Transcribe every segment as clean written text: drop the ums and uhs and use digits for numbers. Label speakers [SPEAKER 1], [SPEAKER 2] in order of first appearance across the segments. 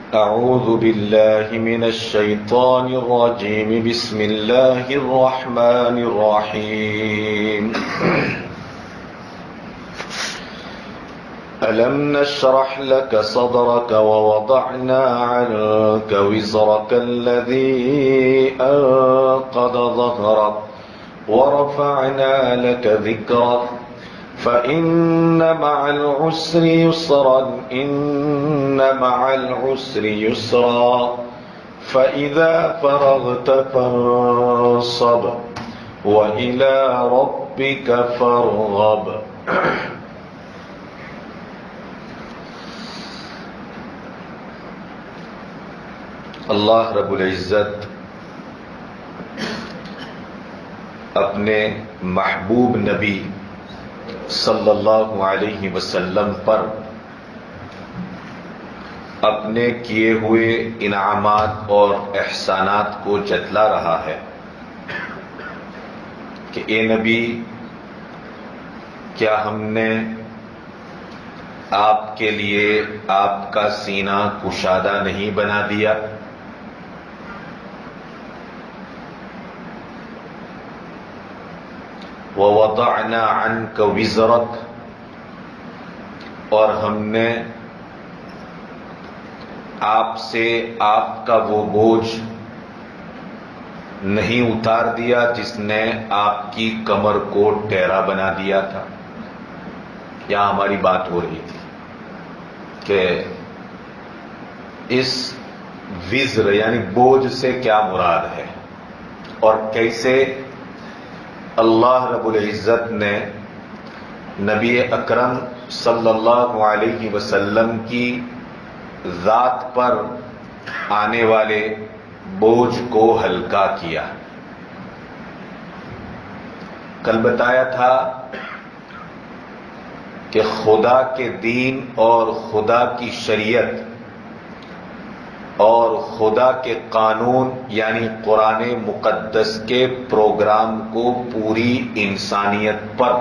[SPEAKER 1] أعوذ بالله من الشيطان الرجيم. بسم الله الرحمن الرحيم. ألم نشرح لك صدرك ووضعنا عنك وزرك الذي أنقض ظهرك ورفعنا لك ذكرك فإن مع العسر يسرا إن مع العسر يسرا فإذا فرغت فانصب وإلى ربك فارغب. اللہ رب العزت اپنے محبوب نبی صلی اللہ علیہ وسلم پر اپنے کیے ہوئے انعامات اور احسانات کو جتلا رہا ہے کہ اے نبی، کیا ہم نے آپ کے لیے آپ کا سینہ کشادہ نہیں بنا دیا؟ وَوَضَعْنَا عَنْكَ وِزْرَكَ، اور ہم نے آپ سے آپ کا وہ بوجھ نہیں اتار دیا جس نے آپ کی کمر کو ٹیڑھا بنا دیا تھا. یہاں ہماری بات ہو رہی تھی کہ اس وزر یعنی بوجھ سے کیا مراد ہے اور کیسے اللہ رب العزت نے نبی اکرم صلی اللہ علیہ وسلم کی ذات پر آنے والے بوجھ کو ہلکا کیا. کل بتایا تھا کہ خدا کے دین اور خدا کی شریعت اور خدا کے قانون یعنی قرآن مقدس کے پروگرام کو پوری انسانیت پر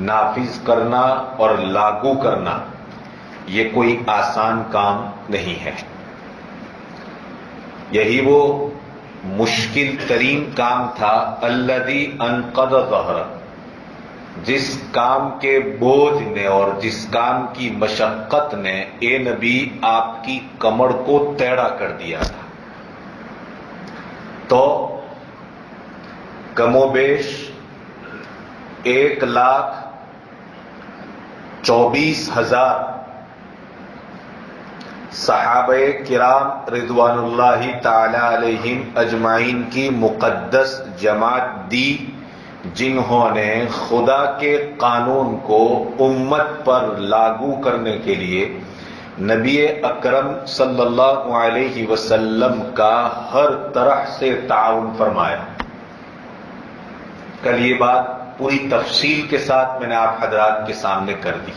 [SPEAKER 1] نافذ کرنا اور لاگو کرنا یہ کوئی آسان کام نہیں ہے. یہی وہ مشکل ترین کام تھا الذی انقض ظہرک، جس کام کے بوجھ نے اور جس کام کی مشقت نے اے نبی آپ کی کمر کو ٹیڑھا کر دیا تھا. تو کم و بیش 1,24,000 صحابہ کرام رضوان اللہ تعالی علیہم اجمعین کی مقدس جماعت دی، جنہوں نے خدا کے قانون کو امت پر لاگو کرنے کے لیے نبی اکرم صلی اللہ علیہ وسلم کا ہر طرح سے تعاون فرمایا. کل یہ بات پوری تفصیل کے ساتھ میں نے آپ حضرات کے سامنے کر دی.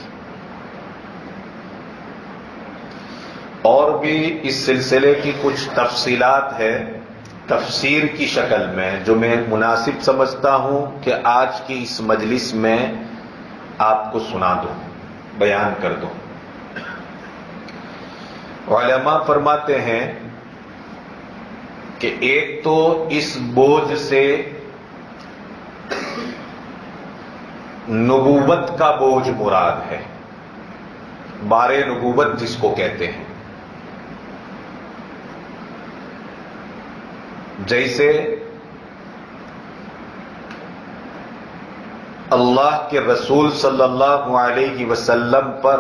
[SPEAKER 1] اور بھی اس سلسلے کی کچھ تفصیلات ہے تفسیر کی شکل میں جو میں مناسب سمجھتا ہوں کہ آج کی اس مجلس میں آپ کو سنا دوں، بیان کر دوں. علماء فرماتے ہیں کہ ایک تو اس بوجھ سے نبوت کا بوجھ مراد ہے، بار نبوت جس کو کہتے ہیں. جیسے اللہ کے رسول صلی اللہ علیہ وسلم پر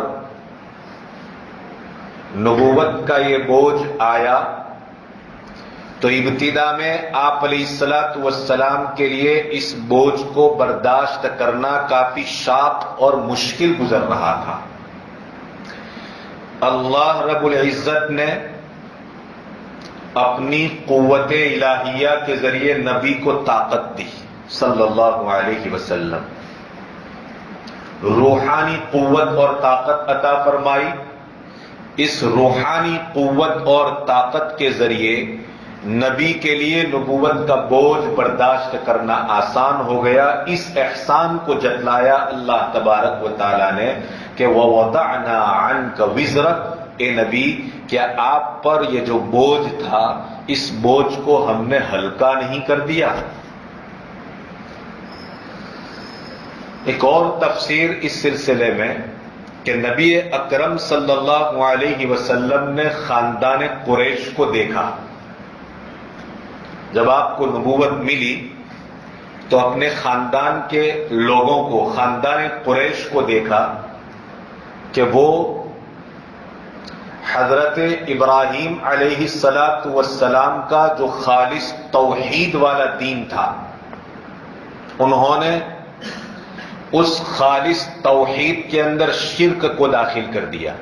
[SPEAKER 1] نبوت کا یہ بوجھ آیا تو ابتدا میں آپ علیہ الصلوۃ والسلام کے لیے اس بوجھ کو برداشت کرنا کافی شاق اور مشکل گزر رہا تھا. اللہ رب العزت نے اپنی قوت الہیہ کے ذریعے نبی کو طاقت دی صلی اللہ علیہ وسلم، روحانی قوت اور طاقت عطا فرمائی. اس روحانی قوت اور طاقت کے ذریعے نبی کے لیے نبوت کا بوجھ برداشت کرنا آسان ہو گیا. اس احسان کو جتلایا اللہ تبارک و تعالی نے کہ وَوَضَعْنَا عَنْكَ وِزْرَكَ، اے نبی کیا آپ پر یہ جو بوجھ تھا اس بوجھ کو ہم نے ہلکا نہیں کر دیا؟ ایک اور تفسیر اس سلسلے میں کہ نبی اکرم صلی اللہ علیہ وسلم نے خاندان قریش کو دیکھا. جب آپ کو نبوت ملی تو اپنے خاندان کے لوگوں کو، خاندان قریش کو دیکھا کہ وہ حضرت ابراہیم علیہ السلام کا جو خالص توحید والا دین تھا، انہوں نے اس خالص توحید کے اندر شرک کو داخل کر دیا.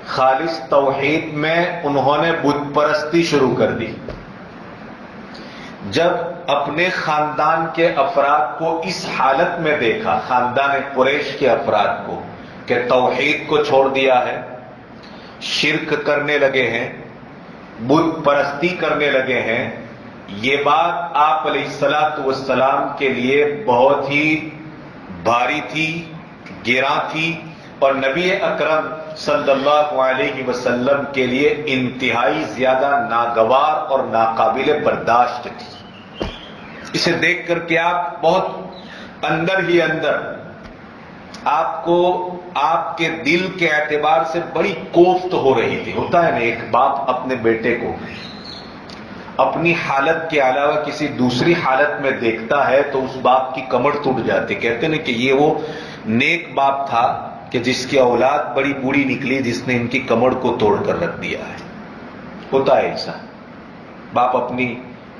[SPEAKER 1] خالص توحید میں انہوں نے بت پرستی شروع کر دی. جب اپنے خاندان کے افراد کو اس حالت میں دیکھا، خاندان قریش کے افراد کو، کہ توحید کو چھوڑ دیا ہے، شرک کرنے لگے ہیں، بت پرستی کرنے لگے ہیں، یہ بات آپ علیہ السلام کے لیے بہت ہی بھاری تھی، گراں تھی، اور نبی اکرم صلی اللہ علیہ وسلم کے لیے انتہائی زیادہ ناگوار اور ناقابل برداشت تھی. اسے دیکھ کر کے آپ بہت اندر ہی اندر آپ کو آپ کے دل کے اعتبار سے بڑی کوفت ہو رہی تھی. ہوتا ہے نا ایک باپ اپنے بیٹے کو اپنی حالت کے علاوہ کسی دوسری حالت میں دیکھتا ہے تو اس باپ کی کمر ٹوٹ جاتی. کہتے ہیں کہ یہ وہ نیک باپ تھا کہ جس کی اولاد بڑی بری نکلی، جس نے ان کی کمر کو توڑ کر رکھ دیا ہے. ہوتا ہے ایسا، باپ اپنی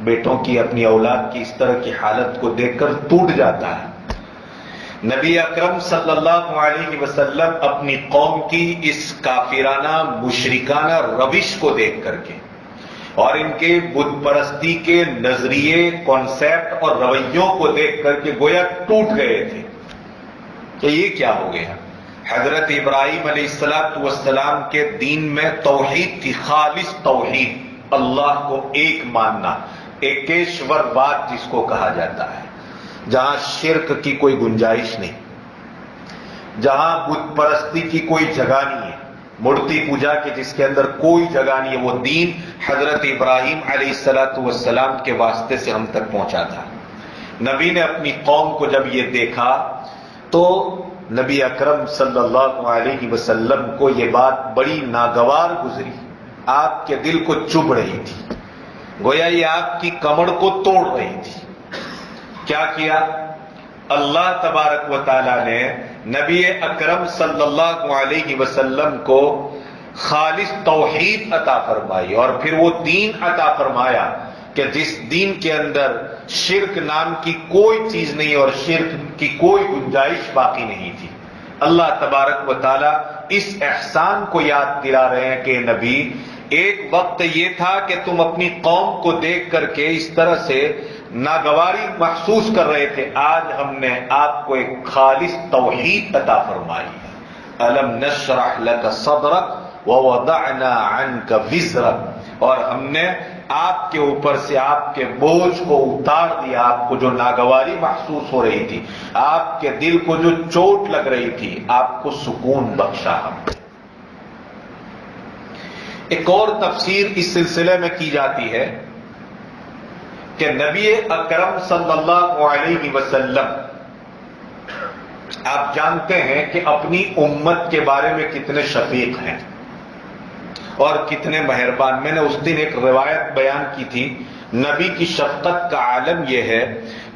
[SPEAKER 1] بیٹوں کی، اپنی اولاد کی اس طرح کی حالت کو دیکھ کر ٹوٹ جاتا ہے. نبی اکرم صلی اللہ علیہ وسلم اپنی قوم کی اس کافرانہ مشرکانہ روش کو دیکھ کر کے اور ان کے بت پرستی کے نظریے، کانسیپٹ اور رویوں کو دیکھ کر کے گویا ٹوٹ گئے تھے کہ یہ کیا ہو گیا. حضرت ابراہیم علیہ السلام کے دین میں توحید تھی، خالص توحید، اللہ کو ایک ماننا، ایکیشور واد جس کو کہا جاتا ہے، جہاں شرک کی کوئی گنجائش نہیں، جہاں بت پرستی کی کوئی جگہ نہیں ہے، مورتی پوجا کے جس کے اندر کوئی جگہ نہیں ہے. وہ دین حضرت ابراہیم علیہ السلام کے واسطے سے ہم تک پہنچا تھا. نبی نے اپنی قوم کو جب یہ دیکھا تو نبی اکرم صلی اللہ علیہ وسلم کو یہ بات بڑی ناگوار گزری، آپ کے دل کو چبھ رہی تھی، گویا یہ آپ کی کمر کو توڑ رہی تھی. کیا کیا؟ اللہ تبارک و تعالی نے نبی اکرم صلی اللہ علیہ وسلم کو خالص توحید عطا فرمائی اور پھر وہ دین عطا فرمایا کہ جس دین کے اندر شرک نام کی کوئی چیز نہیں اور شرک کی کوئی گنجائش باقی نہیں تھی. اللہ تبارک و تعالی اس احسان کو یاد دلا رہے ہیں کہ نبی، ایک وقت یہ تھا کہ تم اپنی قوم کو دیکھ کر کے اس طرح سے ناگواری محسوس کر رہے تھے، آج ہم نے آپ کو ایک خالص توحید عطا فرمائی ہے. الم نشرح لك صدرك ووضعنا عنك وزرك، اور ہم نے آپ کے اوپر سے آپ کے بوجھ کو اتار دیا. آپ کو جو ناگواری محسوس ہو رہی تھی، آپ کے دل کو جو چوٹ لگ رہی تھی، آپ کو سکون بخشا ہم نے. ایک اور تفسیر اس سلسلے میں کی جاتی ہے کہ نبی اکرم صلی اللہ علیہ وسلم آپ جانتے ہیں کہ اپنی امت کے بارے میں کتنے شفیق ہیں اور کتنے مہربان. میں نے اس دن ایک روایت بیان کی تھی، نبی کی شفقت کا عالم یہ ہے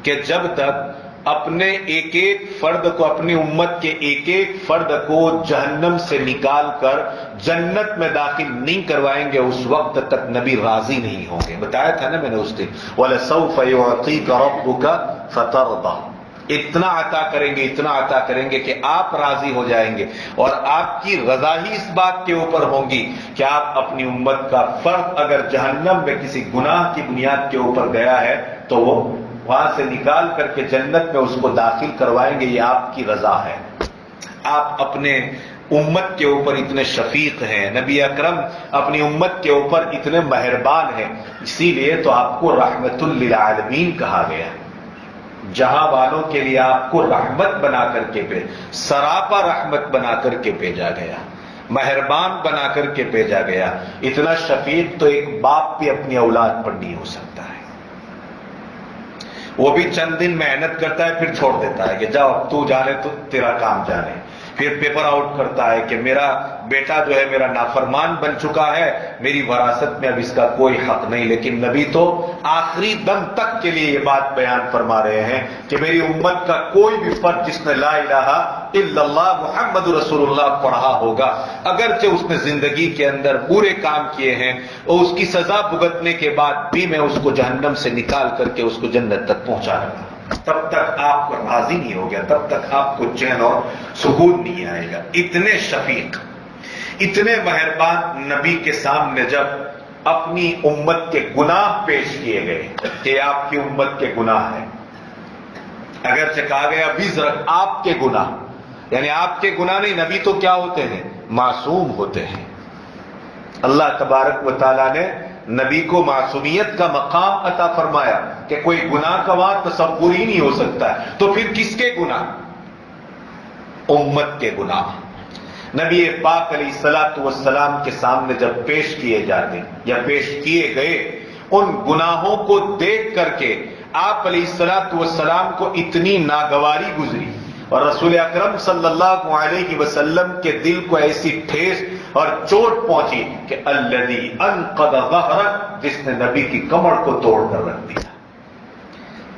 [SPEAKER 1] کہ جب تک اپنے ایک ایک فرد کو، اپنی امت کے ایک ایک فرد کو جہنم سے نکال کر جنت میں داخل نہیں کروائیں گے، اس وقت تک نبی راضی نہیں ہوں گے. بتایا تھا نا میں نے اس دن، وَلَسَوْفَ يُعْطِيكَ رَبُّكَ فَتَرْضَىٰ، اتنا عطا کریں گے، اتنا عطا کریں گے کہ آپ راضی ہو جائیں گے. اور آپ کی رضا ہی اس بات کے اوپر ہوگی کہ آپ اپنی امت کا فرد اگر جہنم میں کسی گناہ کی بنیاد کے اوپر گیا ہے تو وہ وہاں سے نکال کر کے جنت میں اس کو داخل کروائیں گے. یہ آپ کی رضا ہے. آپ اپنے امت کے اوپر اتنے شفیق ہیں، نبی اکرم اپنی امت کے اوپر اتنے مہربان ہیں، اسی لیے تو آپ کو رحمت للعالمین کہا گیا. جہاں والوں کے لیے آپ کو رحمت بنا کر کے سراپا رحمت بنا کر کے بھیجا گیا، مہربان بنا کر کے بھیجا گیا۔ اتنا شفیق تو ایک باپ بھی اپنی اولاد پر نہیں ہو سکتا ہے۔ وہ بھی چند دن محنت کرتا ہے پھر چھوڑ دیتا ہے کہ جاؤ اب تو جانے تو تیرا کام جانے، پھر پیپر آؤٹ کرتا ہے کہ میرا بیٹا جو ہے میرا نافرمان بن چکا ہے، میری وراثت میں اب اس کا کوئی حق نہیں۔ لیکن نبی تو آخری دم تک کے لیے یہ بات بیان فرما رہے ہیں کہ میری امت کا کوئی بھی فرد جس نے لا الہ الا اللہ محمد رسول اللہ پڑھا ہوگا، اگرچہ اس نے زندگی کے اندر برے کام کیے ہیں اور اس کی سزا بھگتنے کے بعد بھی میں اس کو جہنم سے نکال کر کے اس کو جنت تک پہنچا رہا ہوں، تب تک آپ کو راضی نہیں ہو گیا، تب تک آپ کو چین اور سکون نہیں آئے گا۔ اتنے شفیق، اتنے مہربان نبی کے سامنے جب اپنی امت کے گناہ پیش کیے گئے کہ آپ کی امت کے گناہ ہیں، اگرچہ کہا گیا وزر آپ کے گناہ، یعنی آپ کے گناہ نہیں، نبی تو کیا ہوتے ہیں؟ معصوم ہوتے ہیں۔ اللہ تبارک و تعالیٰ نے نبی کو معصومیت کا مقام عطا فرمایا کہ کوئی گناہ کا وہاں تصور ہی نہیں ہو سکتا ہے، تو پھر کس کے گناہ؟ امت کے گناہ۔ نبی پاک علیہ الصلوۃ والسلام کے سامنے جب پیش کیے جاتے یا پیش کیے گئے، ان گناہوں کو دیکھ کر کے آپ علیہ الصلوۃ والسلام کو اتنی ناگواری گزری اور رسول اکرم صلی اللہ علیہ وسلم کے دل کو ایسی ٹھیس اور چوٹ پہنچی کہ الذی انقض ظہرک، جس نے نبی کی کمر کو توڑ کر رکھ دیا۔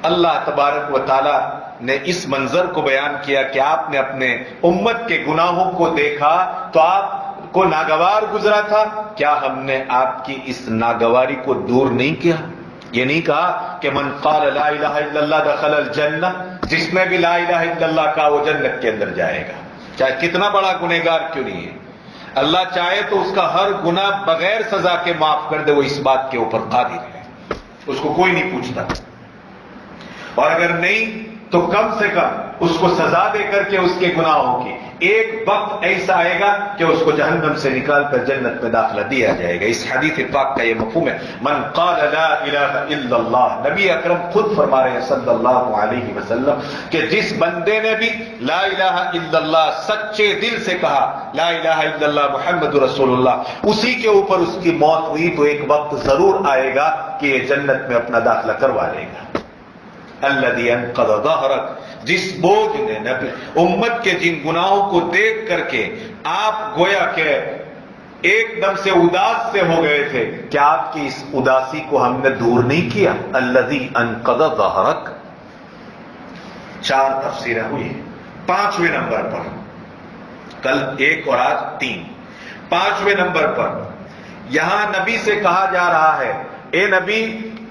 [SPEAKER 1] اللہ تبارک و تعالی نے اس منظر کو بیان کیا کہ آپ نے اپنے امت کے گناہوں کو دیکھا تو آپ کو ناگوار گزرا تھا، کیا ہم نے آپ کی اس ناگواری کو دور نہیں کیا؟ یہ نہیں کہا کہ من قال لا الہ الا اللہ دخل الجنہ، جس نے بھی لا الہ الا اللہ کہا وہ جنت کے اندر جائے گا، چاہے کتنا بڑا گنہگار کیوں نہیں ہے۔ اللہ چاہے تو اس کا ہر گناہ بغیر سزا کے معاف کر دے، وہ اس بات کے اوپر قادر ہے، اس کو کوئی نہیں پوچھتا، اور اگر نہیں تو کم سے کم اس کو سزا دے کر کے اس کے گناہوں کی ایک وقت ایسا آئے گا کہ اس کو جہنم سے نکال کر جنت میں داخلہ دیا جائے گا۔ اس حدیث پاک کا یہ مفہوم ہے، من قال لا الہ الا اللہ، نبی اکرم خود فرما رہے ہیں صلی اللہ علیہ وسلم کہ جس بندے نے بھی لا الہ الا اللہ سچے دل سے کہا، لا الہ الا اللہ محمد رسول اللہ، اسی کے اوپر اس کی موت ہوئی تو ایک وقت ضرور آئے گا کہ یہ جنت میں اپنا داخلہ کروا لے گا۔ الذی انقض ظہرک، جس بوجھ نے امت کے جن گناہوں کو دیکھ کر کے آپ گویا کہ ایک دم سے اداس سے ہو گئے تھے، کیا آپ کی اس اداسی کو ہم نے دور نہیں کیا؟ الذی انقض ظہرک۔ 4 تفسیریں ہوئی۔ 5ویں نمبر پر، کل 1 اور آج 3، 5ویں نمبر پر یہاں نبی سے کہا جا رہا ہے، اے نبی،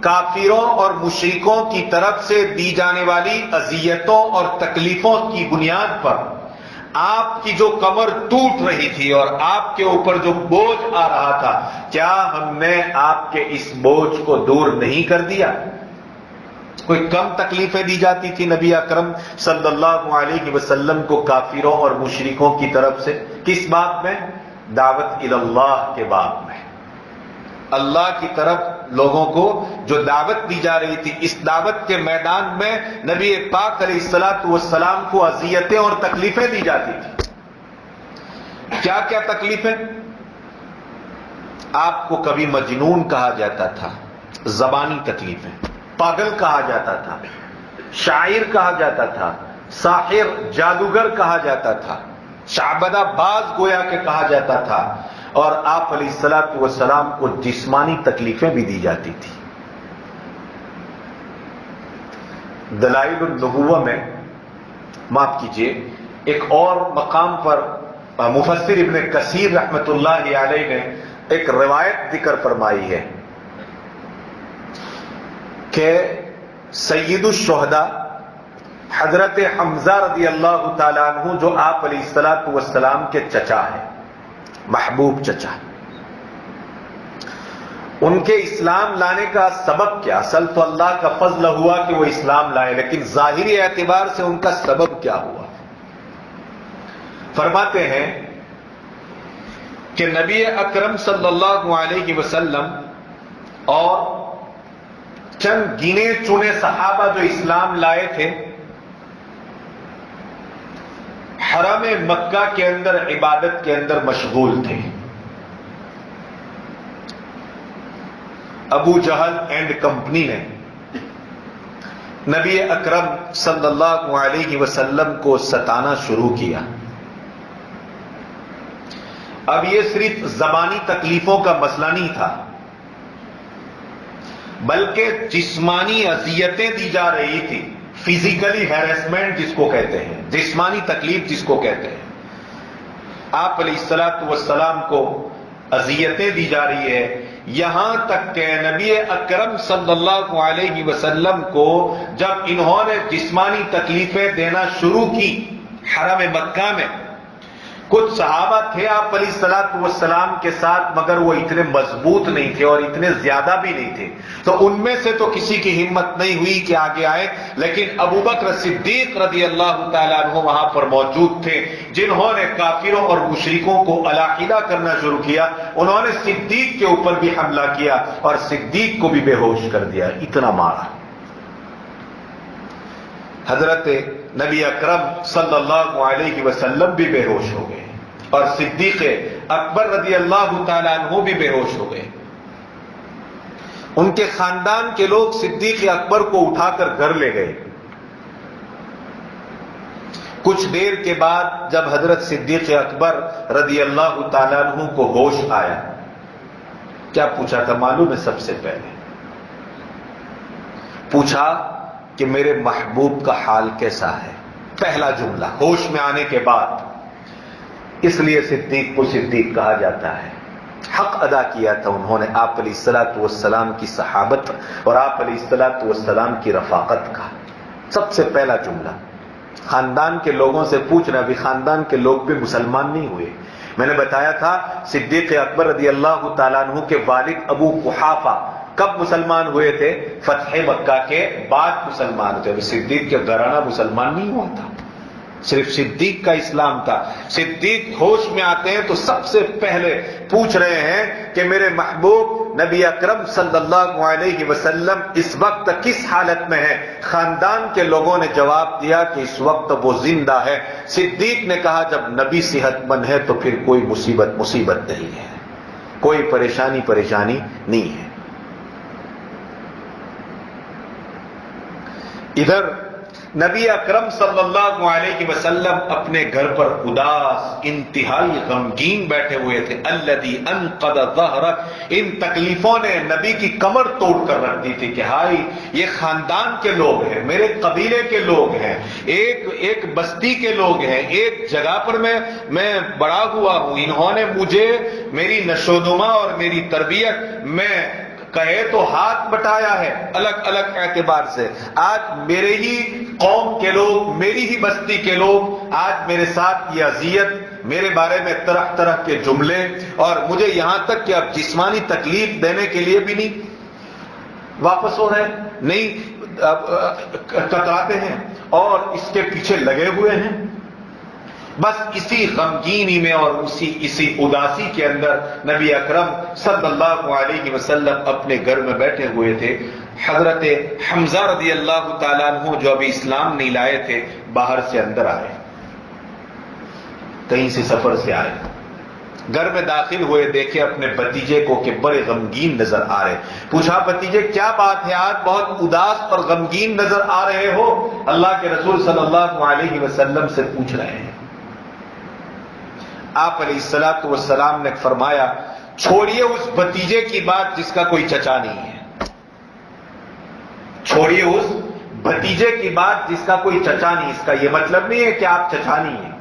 [SPEAKER 1] کافروں اور مشرکوں کی طرف سے دی جانے والی اذیتوں اور تکلیفوں کی بنیاد پر آپ کی جو کمر ٹوٹ رہی تھی اور آپ کے اوپر جو بوجھ آ رہا تھا، کیا ہم نے آپ کے اس بوجھ کو دور نہیں کر دیا؟ کوئی کم تکلیفیں دی جاتی تھی نبی اکرم صلی اللہ علیہ وسلم کو کافروں اور مشرکوں کی طرف سے؟ کس بات میں؟ دعوت الی اللہ کے باب میں، اللہ کی طرف لوگوں کو جو دعوت دی جا رہی تھی، اس دعوت کے میدان میں نبی پاک علیہ الصلوۃ والسلام کو اذیتیں اور تکلیفیں دی جاتی تھی۔ کیا کیا تکلیفیں؟ آپ کو کبھی مجنون کہا جاتا تھا، زبانی تکلیفیں، پاگل کہا جاتا تھا، شاعر کہا جاتا تھا، ساحر جادوگر کہا جاتا تھا، شعبدہ باز گویا کہ کہا جاتا تھا، اور آپ علیہ الصلوۃ والسلام کو جسمانی تکلیفیں بھی دی جاتی تھی۔ دلائل النبوہ میں، معاف کیجئے، ایک اور مقام پر مفسر ابن کثیر رحمت اللہ علیہ نے ایک روایت ذکر فرمائی ہے کہ سید الشہداء حضرت حمزہ رضی اللہ تعالیٰ عنہ، جو آپ علیہ الصلوۃ والسلام کے چچا ہیں، محبوب چچا، ان کے اسلام لانے کا سبب کیا؟ اصل تو اللہ کا فضل ہوا کہ وہ اسلام لائے، لیکن ظاہری اعتبار سے ان کا سبب کیا ہوا؟ فرماتے ہیں کہ نبی اکرم صلی اللہ علیہ وسلم اور چند گنے چنے صحابہ جو اسلام لائے تھے حرم مکہ کے اندر عبادت کے اندر مشغول تھے. ابو جہل اینڈ کمپنی نے نبی اکرم صلی اللہ علیہ وسلم کو ستانا شروع کیا. اب یہ صرف زبانی تکلیفوں کا مسئلہ نہیں تھا، بلکہ جسمانی اذیتیں دی جا رہی تھی. فزیکلی ہیرسمنٹ جس کو کہتے ہیں، جسمانی تکلیف جس کو کہتے ہیں. آپ علیہ الصلوۃ والسلام کو اذیتیں دی جا رہی ہے، یہاں تک کہ نبی اکرم صلی اللہ علیہ وسلم کو جب انہوں نے جسمانی تکلیفیں دینا شروع کی حرم مکہ میں، کچھ صحابہ تھے آپ علیہ الصلوۃ والسلام کے ساتھ، مگر وہ اتنے مضبوط نہیں تھے اور اتنے زیادہ بھی نہیں تھے، تو ان میں سے تو کسی کی ہمت نہیں ہوئی کہ آگے آئے. لیکن ابو بکر صدیق رضی اللہ تعالیٰ عنہ وہاں پر موجود تھے، جنہوں نے کافروں اور مشرکوں کو علیحدہ کرنا شروع کیا. انہوں نے صدیق کے اوپر بھی حملہ کیا اور صدیق کو بھی بے ہوش کر دیا، اتنا مارا. حضرت نبی اکرم صلی اللہ علیہ وسلم بھی بے ہوش ہو گئے اور صدیق اکبر رضی اللہ تعالیٰ عنہ بھی بے ہوش ہو گئے. ان کے خاندان کے لوگ صدیق اکبر کو اٹھا کر گھر لے گئے. کچھ دیر کے بعد جب حضرت صدیق اکبر رضی اللہ تعالیٰ عنہ کو ہوش آیا، کیا پوچھا تھا معلوم ہے؟ سب سے پہلے پوچھا کہ میرے محبوب کا حال کیسا ہے. پہلا جملہ ہوش میں آنے کے بعد. اس لیے صدیق کو صدیق کہا جاتا ہے. حق ادا کیا تھا انہوں نے آپ علیہ الصلوۃ والسلام کی صحابت اور آپ علیہ الصلوۃ والسلام کی رفاقت کا. سب سے پہلا جملہ خاندان کے لوگوں سے پوچھنا، بھی خاندان کے لوگ بھی مسلمان نہیں ہوئے. میں نے بتایا تھا صدیق اکبر رضی اللہ تعالیٰ عنہ کے والد ابو قحافہ کب مسلمان ہوئے تھے؟ فتح مکہ کے بعد مسلمان ہوئے. صدیق کے گھرانہ مسلمان نہیں ہوا تھا، صرف صدیق کا اسلام تھا. صدیق ہوش میں آتے ہیں تو سب سے پہلے پوچھ رہے ہیں کہ میرے محبوب نبی اکرم صلی اللہ علیہ وسلم اس وقت کس حالت میں ہے؟ خاندان کے لوگوں نے جواب دیا کہ اس وقت وہ زندہ ہے. صدیق نے کہا جب نبی صحت مند ہے تو پھر کوئی مصیبت نہیں ہے، کوئی پریشانی نہیں ہے. ادھر نبی اکرم صلی اللہ علیہ وسلم اپنے گھر پر اداس، انتہائی غمگین بیٹھے ہوئے تھے. الذی انقض ظہرک، ان تکلیفوں نے نبی کی کمر توڑ کر رکھ دی تھی کہ ہائی یہ خاندان کے لوگ ہیں، میرے قبیلے کے لوگ ہیں، ایک بستی کے لوگ ہیں، ایک جگہ پر میں بڑا ہوا ہوں. انہوں نے مجھے میری نشوونما اور میری تربیت میں کہے تو ہاتھ بٹایا ہے الگ الگ اعتبار سے. آج میرے ہی قوم کے لوگ، میری ہی بستی کے لوگ آج میرے ساتھ یہ اذیت، میرے بارے میں طرح طرح کے جملے، اور مجھے یہاں تک کہ اب جسمانی تکلیف دینے کے لیے بھی نہیں واپس ہو رہے، نہیں کتراتے ہیں اور اس کے پیچھے لگے ہوئے ہیں. بس اسی غمگینی میں اور اسی اداسی کے اندر نبی اکرم صلی اللہ علیہ وسلم اپنے گھر میں بیٹھے ہوئے تھے. حضرت حمزہ رضی اللہ تعالیٰ عنہ جو ابھی اسلام نہیں لائے تھے، باہر سے اندر آئے، کہیں سے سفر سے آئے، گھر میں داخل ہوئے، دیکھے اپنے بھتیجے کو کہ بڑے غمگین نظر آ رہے. پوچھا بھتیجے کیا بات ہے، آج بہت اداس اور غمگین نظر آ رہے ہو؟ اللہ کے رسول صلی اللہ علیہ وسلم سے پوچھ رہے ہیں. آپ علیہ الصلوۃ والسلام نے فرمایا چھوڑیے اس بھتیجے کی بات جس کا کوئی چچا نہیں ہے، چھوڑیے اس بھتیجے کی بات جس کا کوئی چچا نہیں. اس کا یہ مطلب نہیں ہے کہ آپ چچا نہیں ہیں.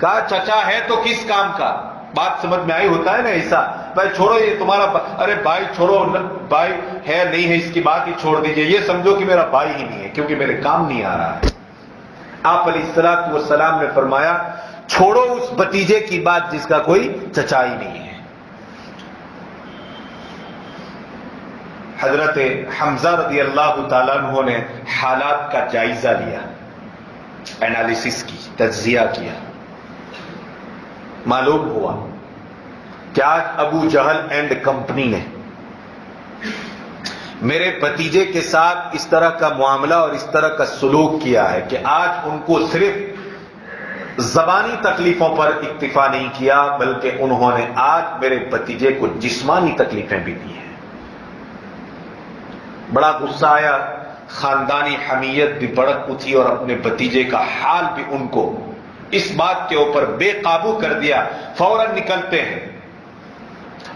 [SPEAKER 1] کہا چچا ہے تو کس کام کا؟ بات سمجھ میں آئی؟ ہوتا ہے نا ایسا، بھائی چھوڑو یہ تمہارا ارے بھائی چھوڑو، بھائی ہے نہیں ہے اس کی بات ہی چھوڑ دیجئے، یہ سمجھو کہ میرا بھائی ہی نہیں ہے کیونکہ میرے کام نہیں آ رہا ہے. آپ علیہ الصلوۃ والسلام نے فرمایا چھوڑو اس بھتیجے کی بات جس کا کوئی چچا ہی نہیں ہے. حضرت حمزہ رضی اللہ تعالیٰ عنہ نے حالات کا جائزہ لیا، انالیسس کی، تجزیہ کیا. معلوم ہوا کہ آج ابو جہل اینڈ کمپنی نے میرے بھتیجے کے ساتھ اس طرح کا معاملہ اور اس طرح کا سلوک کیا ہے کہ آج ان کو صرف زبانی تکلیفوں پر اکتفا نہیں کیا بلکہ انہوں نے آج میرے بھتیجے کو جسمانی تکلیفیں بھی دی ہیں. بڑا غصہ آیا, خاندانی حمیت بھی بڑک اٹھی اور اپنے بھتیجے کا حال بھی ان کو اس بات کے اوپر بے قابو کر دیا. فوراً نکلتے ہیں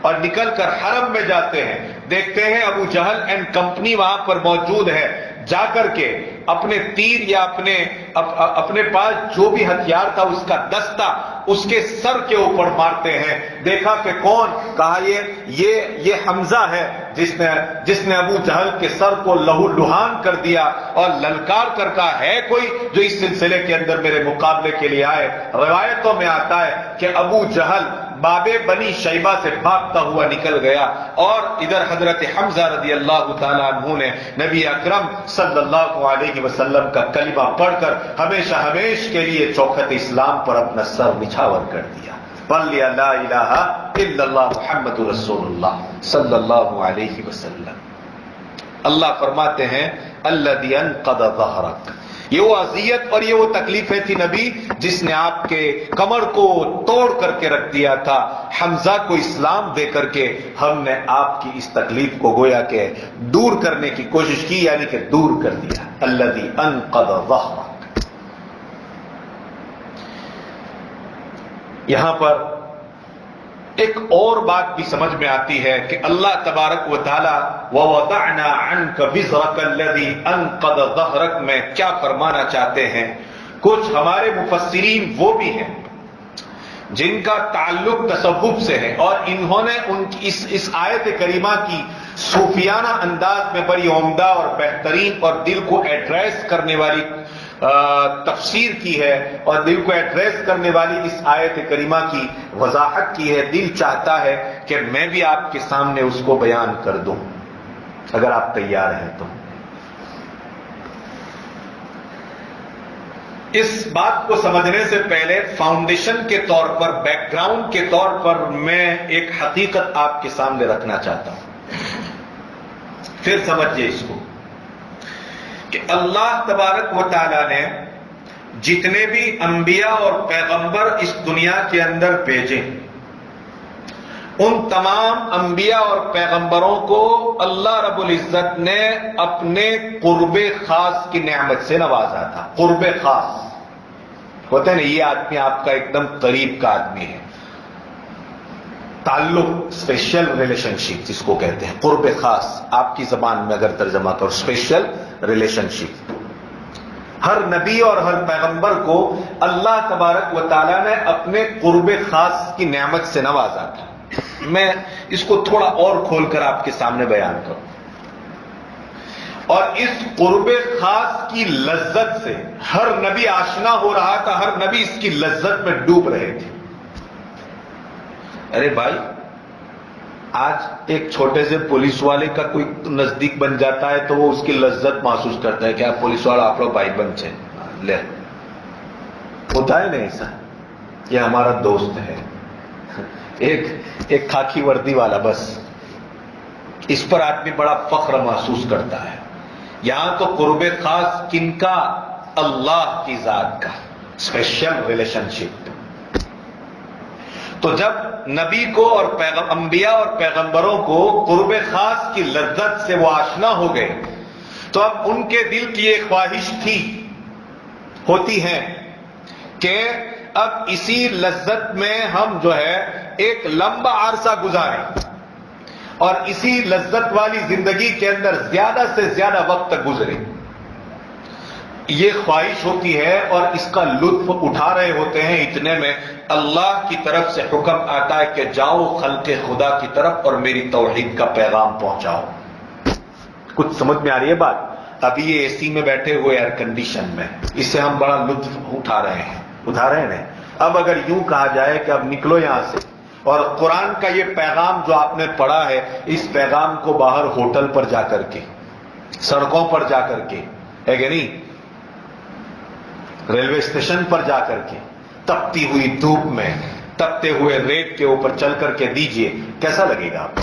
[SPEAKER 1] اور نکل کر حرم میں جاتے ہیں, دیکھتے ہیں ابو جہل اینڈ کمپنی وہاں پر موجود ہے. جا کر کے اپنے تیر یا اپنے پاس جو بھی ہتھیار تھا اس کا دستہ اس کے سر کے اوپر مارتے ہیں. دیکھا کہ کون, کہا یہ حمزہ ہے جس نے ابو جہل کے سر کو لہو لہان کر دیا اور للکار کر کہا ہے کوئی جو اس سلسلے کے اندر میرے مقابلے کے لیے آئے. روایتوں میں آتا ہے کہ ابو جہل باب بنی شیبہ سے بھاگتا ہوا نکل گیا اور ادھر حضرت حمزہ رضی اللہ تعالیٰ عنہ نے نبی اکرم صلی اللہ علیہ وسلم کا کلمہ پڑھ کر ہمیشہ ہمیش کے لیے چوکھٹ اسلام پر اپنا سر نچھاور کر دیا. پڑھ لیا لا الہ الا اللہ محمد رسول اللہ صلی اللہ علیہ وسلم. اللہ فرماتے ہیں الذی انقض ظہرک, یہ وہ اذیت اور یہ وہ تکلیفیں تھی نبی جس نے آپ کے کمر کو توڑ کر کے رکھ دیا تھا. حمزہ کو اسلام دے کر کے ہم نے آپ کی اس تکلیف کو گویا کہ دور کرنے کی کوشش کی, یعنی کہ دور کر دیا. الذی انقض ظہرک. یہاں پر ایک اور بات بھی سمجھ میں آتی ہے کہ اللہ تبارک و تعالی وَوَضَعْنَا عَنْكَ وِزْرَكَ الَّذِي أَنْقَضَ ظَهْرَكَ میں کیا فرمانا چاہتے ہیں. کچھ ہمارے مفسرین وہ بھی ہیں جن کا تعلق تصوف سے ہے اور انہوں نے ان کی اس آیت کریمہ کی صوفیانہ انداز میں بڑی عمدہ اور بہترین اور دل کو ایڈریس کرنے والی تفسیر کی ہے اور دل کو ایڈریس کرنے والی اس آیت کریمہ کی وضاحت کی ہے. دل چاہتا ہے کہ میں بھی آپ کے سامنے اس کو بیان کر دوں اگر آپ تیار ہیں تو. اس بات کو سمجھنے سے پہلے فاؤنڈیشن کے طور پر, بیک گراؤنڈ کے طور پر میں ایک حقیقت آپ کے سامنے رکھنا چاہتا ہوں, پھر سمجھیے اس کو کہ اللہ تبارک و تعالیٰ نے جتنے بھی انبیاء اور پیغمبر اس دنیا کے اندر بھیجے ان تمام انبیاء اور پیغمبروں کو اللہ رب العزت نے اپنے قرب خاص کی نعمت سے نوازا تھا. قرب خاص ہوتا ہے نا, یہ آدمی آپ کا ایک دم قریب کا آدمی ہے, تعلق, اسپیشل ریلیشن شپ جس کو کہتے ہیں. قرب خاص آپ کی زبان میں اگر ترجمہ کرو اسپیشل ریلیشن شپ. ہر نبی اور ہر پیغمبر کو اللہ تبارک و تعالیٰ نے اپنے قرب خاص کی نعمت سے نوازا تھا. میں اس کو تھوڑا اور کھول کر آپ کے سامنے بیان کروں. اور اس قرب خاص کی لذت سے ہر نبی آشنا ہو رہا تھا, ہر نبی اس کی لذت میں ڈوب رہے تھے. ارے بھائی, آج ایک چھوٹے سے پولیس والے کا کوئی نزدیک بن جاتا ہے تو وہ اس کی لذت محسوس کرتا ہے کہ آپ پولیس والا آپ لوگ بھائی بن چاہے لے, ہوتا ہے نہیں ایسا, یہ ہمارا دوست ہے, ایک خاکی وردی والا, بس اس پر آدمی بڑا فخر محسوس کرتا ہے. یہاں تو قرب خاص کن کا, اللہ کی ذات کا, اسپیشل ریلیشن شپ. تو جب نبی کو اور انبیاء اور پیغمبروں کو قرب خاص کی لذت سے وہ آشنا ہو گئے تو اب ان کے دل کی ایک خواہش ہوتی ہے کہ اب اسی لذت میں ہم جو ہے ایک لمبا عرصہ گزاریں اور اسی لذت والی زندگی کے اندر زیادہ سے زیادہ وقت تک گزریں. یہ خواہش ہوتی ہے اور اس کا لطف اٹھا رہے ہوتے ہیں. اتنے میں اللہ کی طرف سے حکم آتا ہے کہ جاؤ خلق خدا کی طرف اور میری توحید کا پیغام پہنچاؤ. کچھ سمجھ میں آ رہی ہے بات؟ ابھی یہ اے سی میں بیٹھے ہوئے ایئر کنڈیشن میں, اس سے ہم بڑا لطف اٹھا رہے ہیں. اب اگر یوں کہا جائے کہ اب نکلو یہاں سے اور قرآن کا یہ پیغام جو آپ نے پڑھا ہے اس پیغام کو باہر ہوٹل پر جا کر کے, سڑکوں پر جا کر کے, ہے کہ نہیں, ریلوے اسٹیشن پر جا کر کے, تپتی ہوئی دھوپ میں, تپتے ہوئے ریت کے اوپر چل کر کے دیجئے, کیسا لگے گا آپ کو؟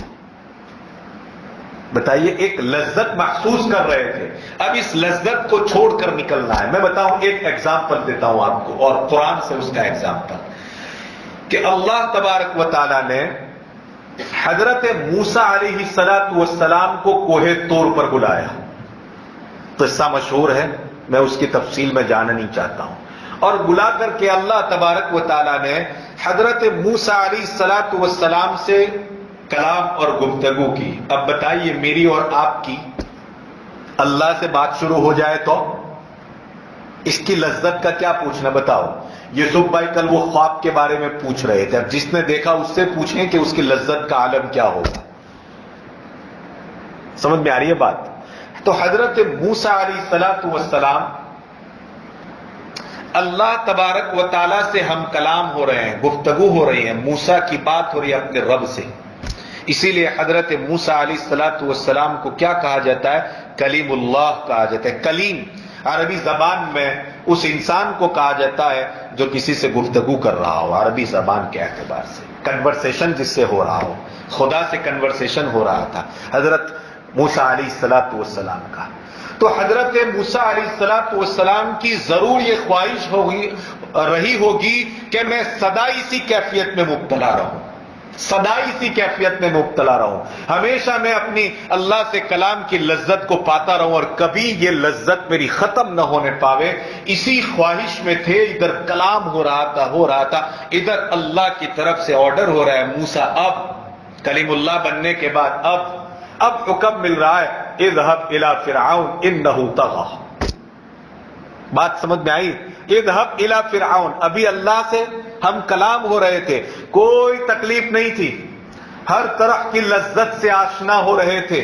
[SPEAKER 1] بتائیے، ایک لذت محسوس کر رہے تھے، اب اس لذت کو چھوڑ کر نکلنا ہے۔ میں بتاؤں، ایک ایگزامپل دیتا ہوں آپ کو، اور قرآن سے اس کا ایگزامپل، کہ اللہ تبارک و تعالی نے حضرت موسیٰ علیہ السلام کو کوہ طور پر بلایا۔ قصہ مشہور ہے، میں اس کی تفصیل میں جانا نہیں چاہتا ہوں۔ اور بلا کر کے اللہ تبارک و تعالی نے حضرت موسیٰ علیہ السلام سے کلام اور گفتگو کی۔ اب بتائیے، میری اور آپ کی اللہ سے بات شروع ہو جائے تو اس کی لذت کا کیا پوچھنا؟ بتاؤ۔ یوسف بھائی کل وہ خواب کے بارے میں پوچھ رہے تھے، اب جس نے دیکھا اس سے پوچھیں کہ اس کی لذت کا عالم کیا ہوگا۔ سمجھ میں آ رہی ہے بات؟ تو حضرت موسیٰ علیہ السلام، اللہ تبارک و تعالی سے ہم کلام ہو رہے ہیں، گفتگو ہو رہی ہے، موسیٰ کی بات ہو رہی ہے اپنے رب سے۔ اسی لیے حضرت موسیٰ علیہ السلام کو کیا کہا جاتا ہے؟ کلیم اللہ کہا جاتا ہے۔ کلیم عربی زبان میں اس انسان کو کہا جاتا ہے جو کسی سے گفتگو کر رہا ہو، عربی زبان کے اعتبار سے کنورسیشن جس سے ہو رہا ہو، خدا سے کنورسیشن ہو رہا تھا حضرت موسیٰ علیہ السلام کا۔ تو حضرت موسیٰ علیہ السلام کی ضرور یہ خواہش رہی ہوگی کہ میں سدا اسی کیفیت میں مبتلا رہوں، سدا اسی کیفیت میں مبتلا رہوں، ہمیشہ میں اپنی اللہ سے کلام کی لذت کو پاتا رہوں اور کبھی یہ لذت میری ختم نہ ہونے پاوے۔ اسی خواہش میں تھے، ادھر کلام ہو رہا تھا، ادھر اللہ کی طرف سے آرڈر ہو رہا ہے، موسیٰ اب کلیم اللہ بننے کے بعد اب حکم مل رہا ہے، اذهب الى فرعون انه طغى۔ بات سمجھ میں آئی؟ اذهب الى فرعون، ابھی اللہ سے ہم کلام ہو رہے تھے، کوئی تکلیف نہیں تھی، ہر طرح کی لذت سے آشنا ہو رہے تھے،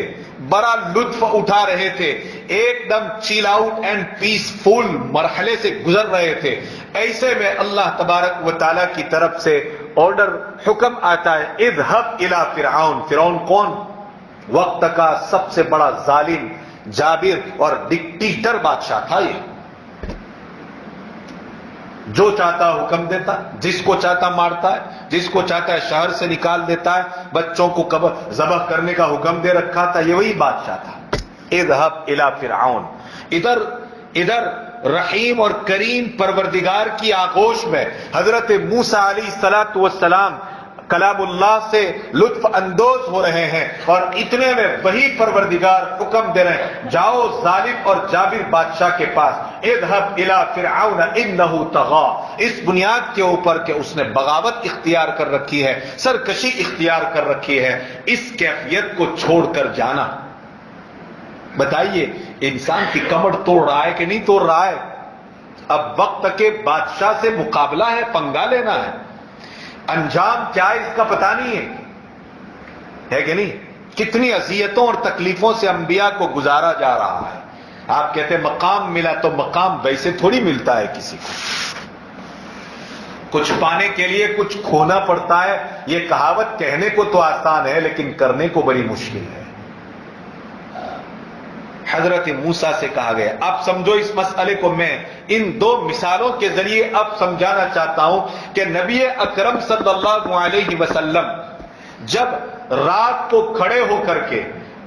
[SPEAKER 1] بڑا لطف اٹھا رہے تھے، ایک دم چیل آؤٹ اینڈ پیس فل مرحلے سے گزر رہے تھے۔ ایسے میں اللہ تبارک و تعالی کی طرف سے آرڈر، حکم آتا ہے، اذهب الى فرعون۔ فرعون کون؟ وقت کا سب سے بڑا ظالم، جابر اور ڈکٹیٹر بادشاہ تھا۔ یہ جو چاہتا حکم دیتا، جس کو چاہتا مارتا ہے، جس کو چاہتا ہے شہر سے نکال دیتا ہے، بچوں کو ذبح کرنے کا حکم دے رکھا تھا، یہ وہی بادشاہ تھا۔ اذهب الى فرعون۔ ادھر رحیم اور کریم پروردگار کی آغوش میں حضرت موسیٰ علیہ السلام کلام اللہ سے لطف اندوز ہو رہے ہیں، اور اتنے میں وہی پروردگار حکم دے رہے ہیں، جاؤ ظالم اور جابر بادشاہ کے پاس، اذهب الى فرعون انه طغى، اس بنیاد کے اوپر کہ اس نے بغاوت اختیار کر رکھی ہے، سرکشی اختیار کر رکھی ہے، اس کیفیت کو چھوڑ کر جانا۔ بتائیے، انسان کی کمر توڑ رہا ہے کہ نہیں توڑ رہا ہے؟ اب وقت کے بادشاہ سے مقابلہ ہے، پنگا لینا ہے، انجام کیا ہے اس کا پتہ نہیں ہے کہ نہیں؟ کتنی اذیتوں اور تکلیفوں سے انبیاء کو گزارا جا رہا ہے۔ آپ کہتے ہیں مقام ملا، تو مقام ویسے تھوڑی ملتا ہے کسی کو، کچھ پانے کے لیے کچھ کھونا پڑتا ہے۔ یہ کہاوت کہنے کو تو آسان ہے لیکن کرنے کو بڑی مشکل ہے۔ حضرت موسیٰ سے کہا گیا، اب سمجھو اس مسئلے کو، میں ان دو مثالوں کے ذریعے اب سمجھانا چاہتا ہوں کہ نبی اکرم صلی اللہ علیہ وسلم جب رات کو کھڑے ہو کر کے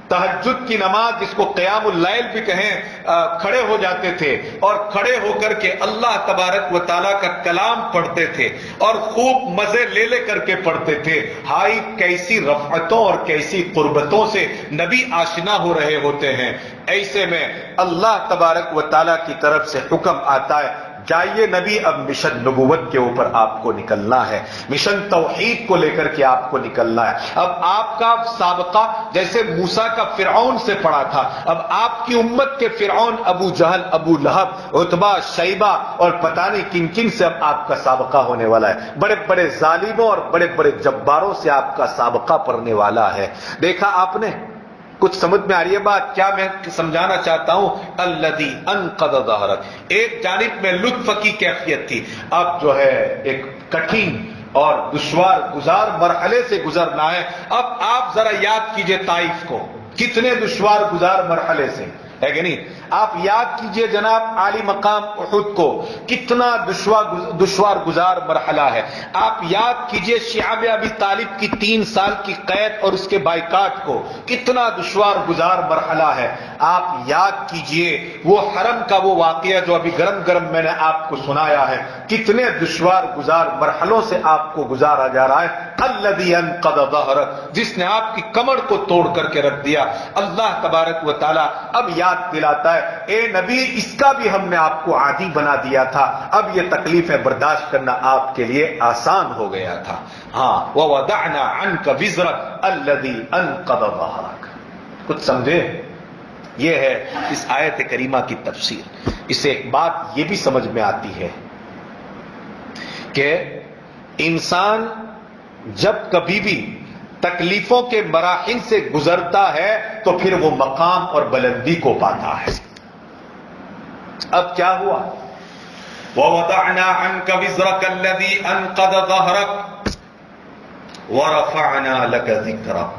[SPEAKER 1] تہجد کی نماز، جس کو قیام اللیل بھی کہیں، کھڑے ہو جاتے تھے اور کھڑے ہو کر کے اللہ تبارک و تعالیٰ کا کلام پڑھتے تھے اور خوب مزے لے کر کے پڑھتے تھے، ہائی کیسی رفعتوں اور کیسی قربتوں سے نبی آشنا ہو رہے ہوتے ہیں۔ ایسے میں اللہ تبارک و تعالیٰ کی طرف سے حکم آتا ہے، جائیے نبی، اب مشن نبوت کے اوپر آپ کو نکلنا ہے، مشن توحید کو لے کر کے آپ کو نکلنا ہے۔ اب آپ کا سابقہ جیسے موسیٰ کا فرعون سے پڑا تھا، اب آپ کی امت کے فرعون ابو جہل، ابو لہب، عتبہ، شیبہ اور پتہ نہیں کن کن سے اب آپ کا سابقہ ہونے والا ہے۔ بڑے بڑے ظالموں اور بڑے بڑے جباروں سے آپ کا سابقہ پڑنے والا ہے۔ دیکھا آپ نے؟ کچھ سمجھ میں آ رہی ہے بات؟ کیا میں سمجھانا چاہتا ہوں؟ الذی انقض ظہرک، ایک جانب میں لطف کی کیفیت تھی، اب جو ہے ایک کٹھن اور دشوار گزار مرحلے سے گزرنا ہے۔ اب آپ ذرا یاد کیجئے طائف کو، کتنے دشوار گزار مرحلے سے، ہے کہ نہیں؟ آپ یاد کیجئے جناب عالی مقام احد کو، کتنا دشوار گزار مرحلہ ہے. آپ یاد کیجئے شعب ابی طالب کی 3 سال کی قید اور اس کے بائیکاٹ کو، کتنا دشوار گزار مرحلہ ہے. آپ یاد کیجئے وہ حرم کا وہ واقعہ جو ابھی گرم گرم میں نے آپ کو سنایا ہے، کتنے دشوار گزار مرحلوں سے آپ کو گزارا جا رہا ہے. الذی انقض ظہرک، جس نے آپ کی کمر کو توڑ کر کے رکھ دیا. اللہ تبارک و تعالی اب یاد دلاتا ہے، اے نبی اس کا بھی ہم نے آپ کو عادی بنا دیا تھا، اب یہ تکلیفیں برداشت کرنا آپ کے لیے آسان ہو گیا تھا. ہاں وَوَضَعْنَا عَنْكَ وِزْرَكَ الَّذِي أَنقَضَ ظَهْرَكَ. کچھ سمجھے؟ یہ ہے اس آیت کریمہ کی تفسیر. اس سے ایک بات یہ بھی سمجھ میں آتی ہے کہ انسان جب کبھی بھی تکلیفوں کے مراحل سے گزرتا ہے تو پھر وہ مقام اور بلندی کو پاتا ہے. اب کیا ہوا؟ وَوَضَعْنَا عَنْكَ وِزْرَكَ الَّذِي أَنْقَضَ ظَهْرَكَ وَرَفَعْنَا لَكَ ذِكْرَكَ.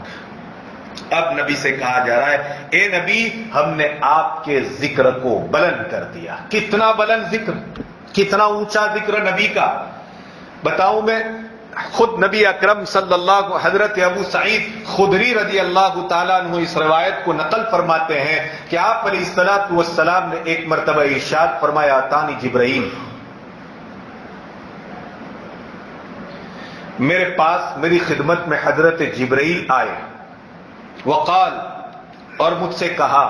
[SPEAKER 1] اب نبی سے کہا جا رہا ہے، اے نبی ہم نے آپ کے ذکر کو بلند کر دیا. کتنا بلند ذکر، کتنا اونچا ذکر نبی کا. بتاؤں میں، خود نبی اکرم صلی اللہ، حضرت ابو سعید خدری رضی اللہ تعالیٰ عنہ اس روایت کو نقل فرماتے ہیں کہ آپ علیہ الصلوۃ والسلام نے ایک مرتبہ ارشاد فرمایا، اتانی جبرائیل، میرے پاس میری خدمت میں حضرت جبرائیل آئے، وقال، اور مجھ سے کہا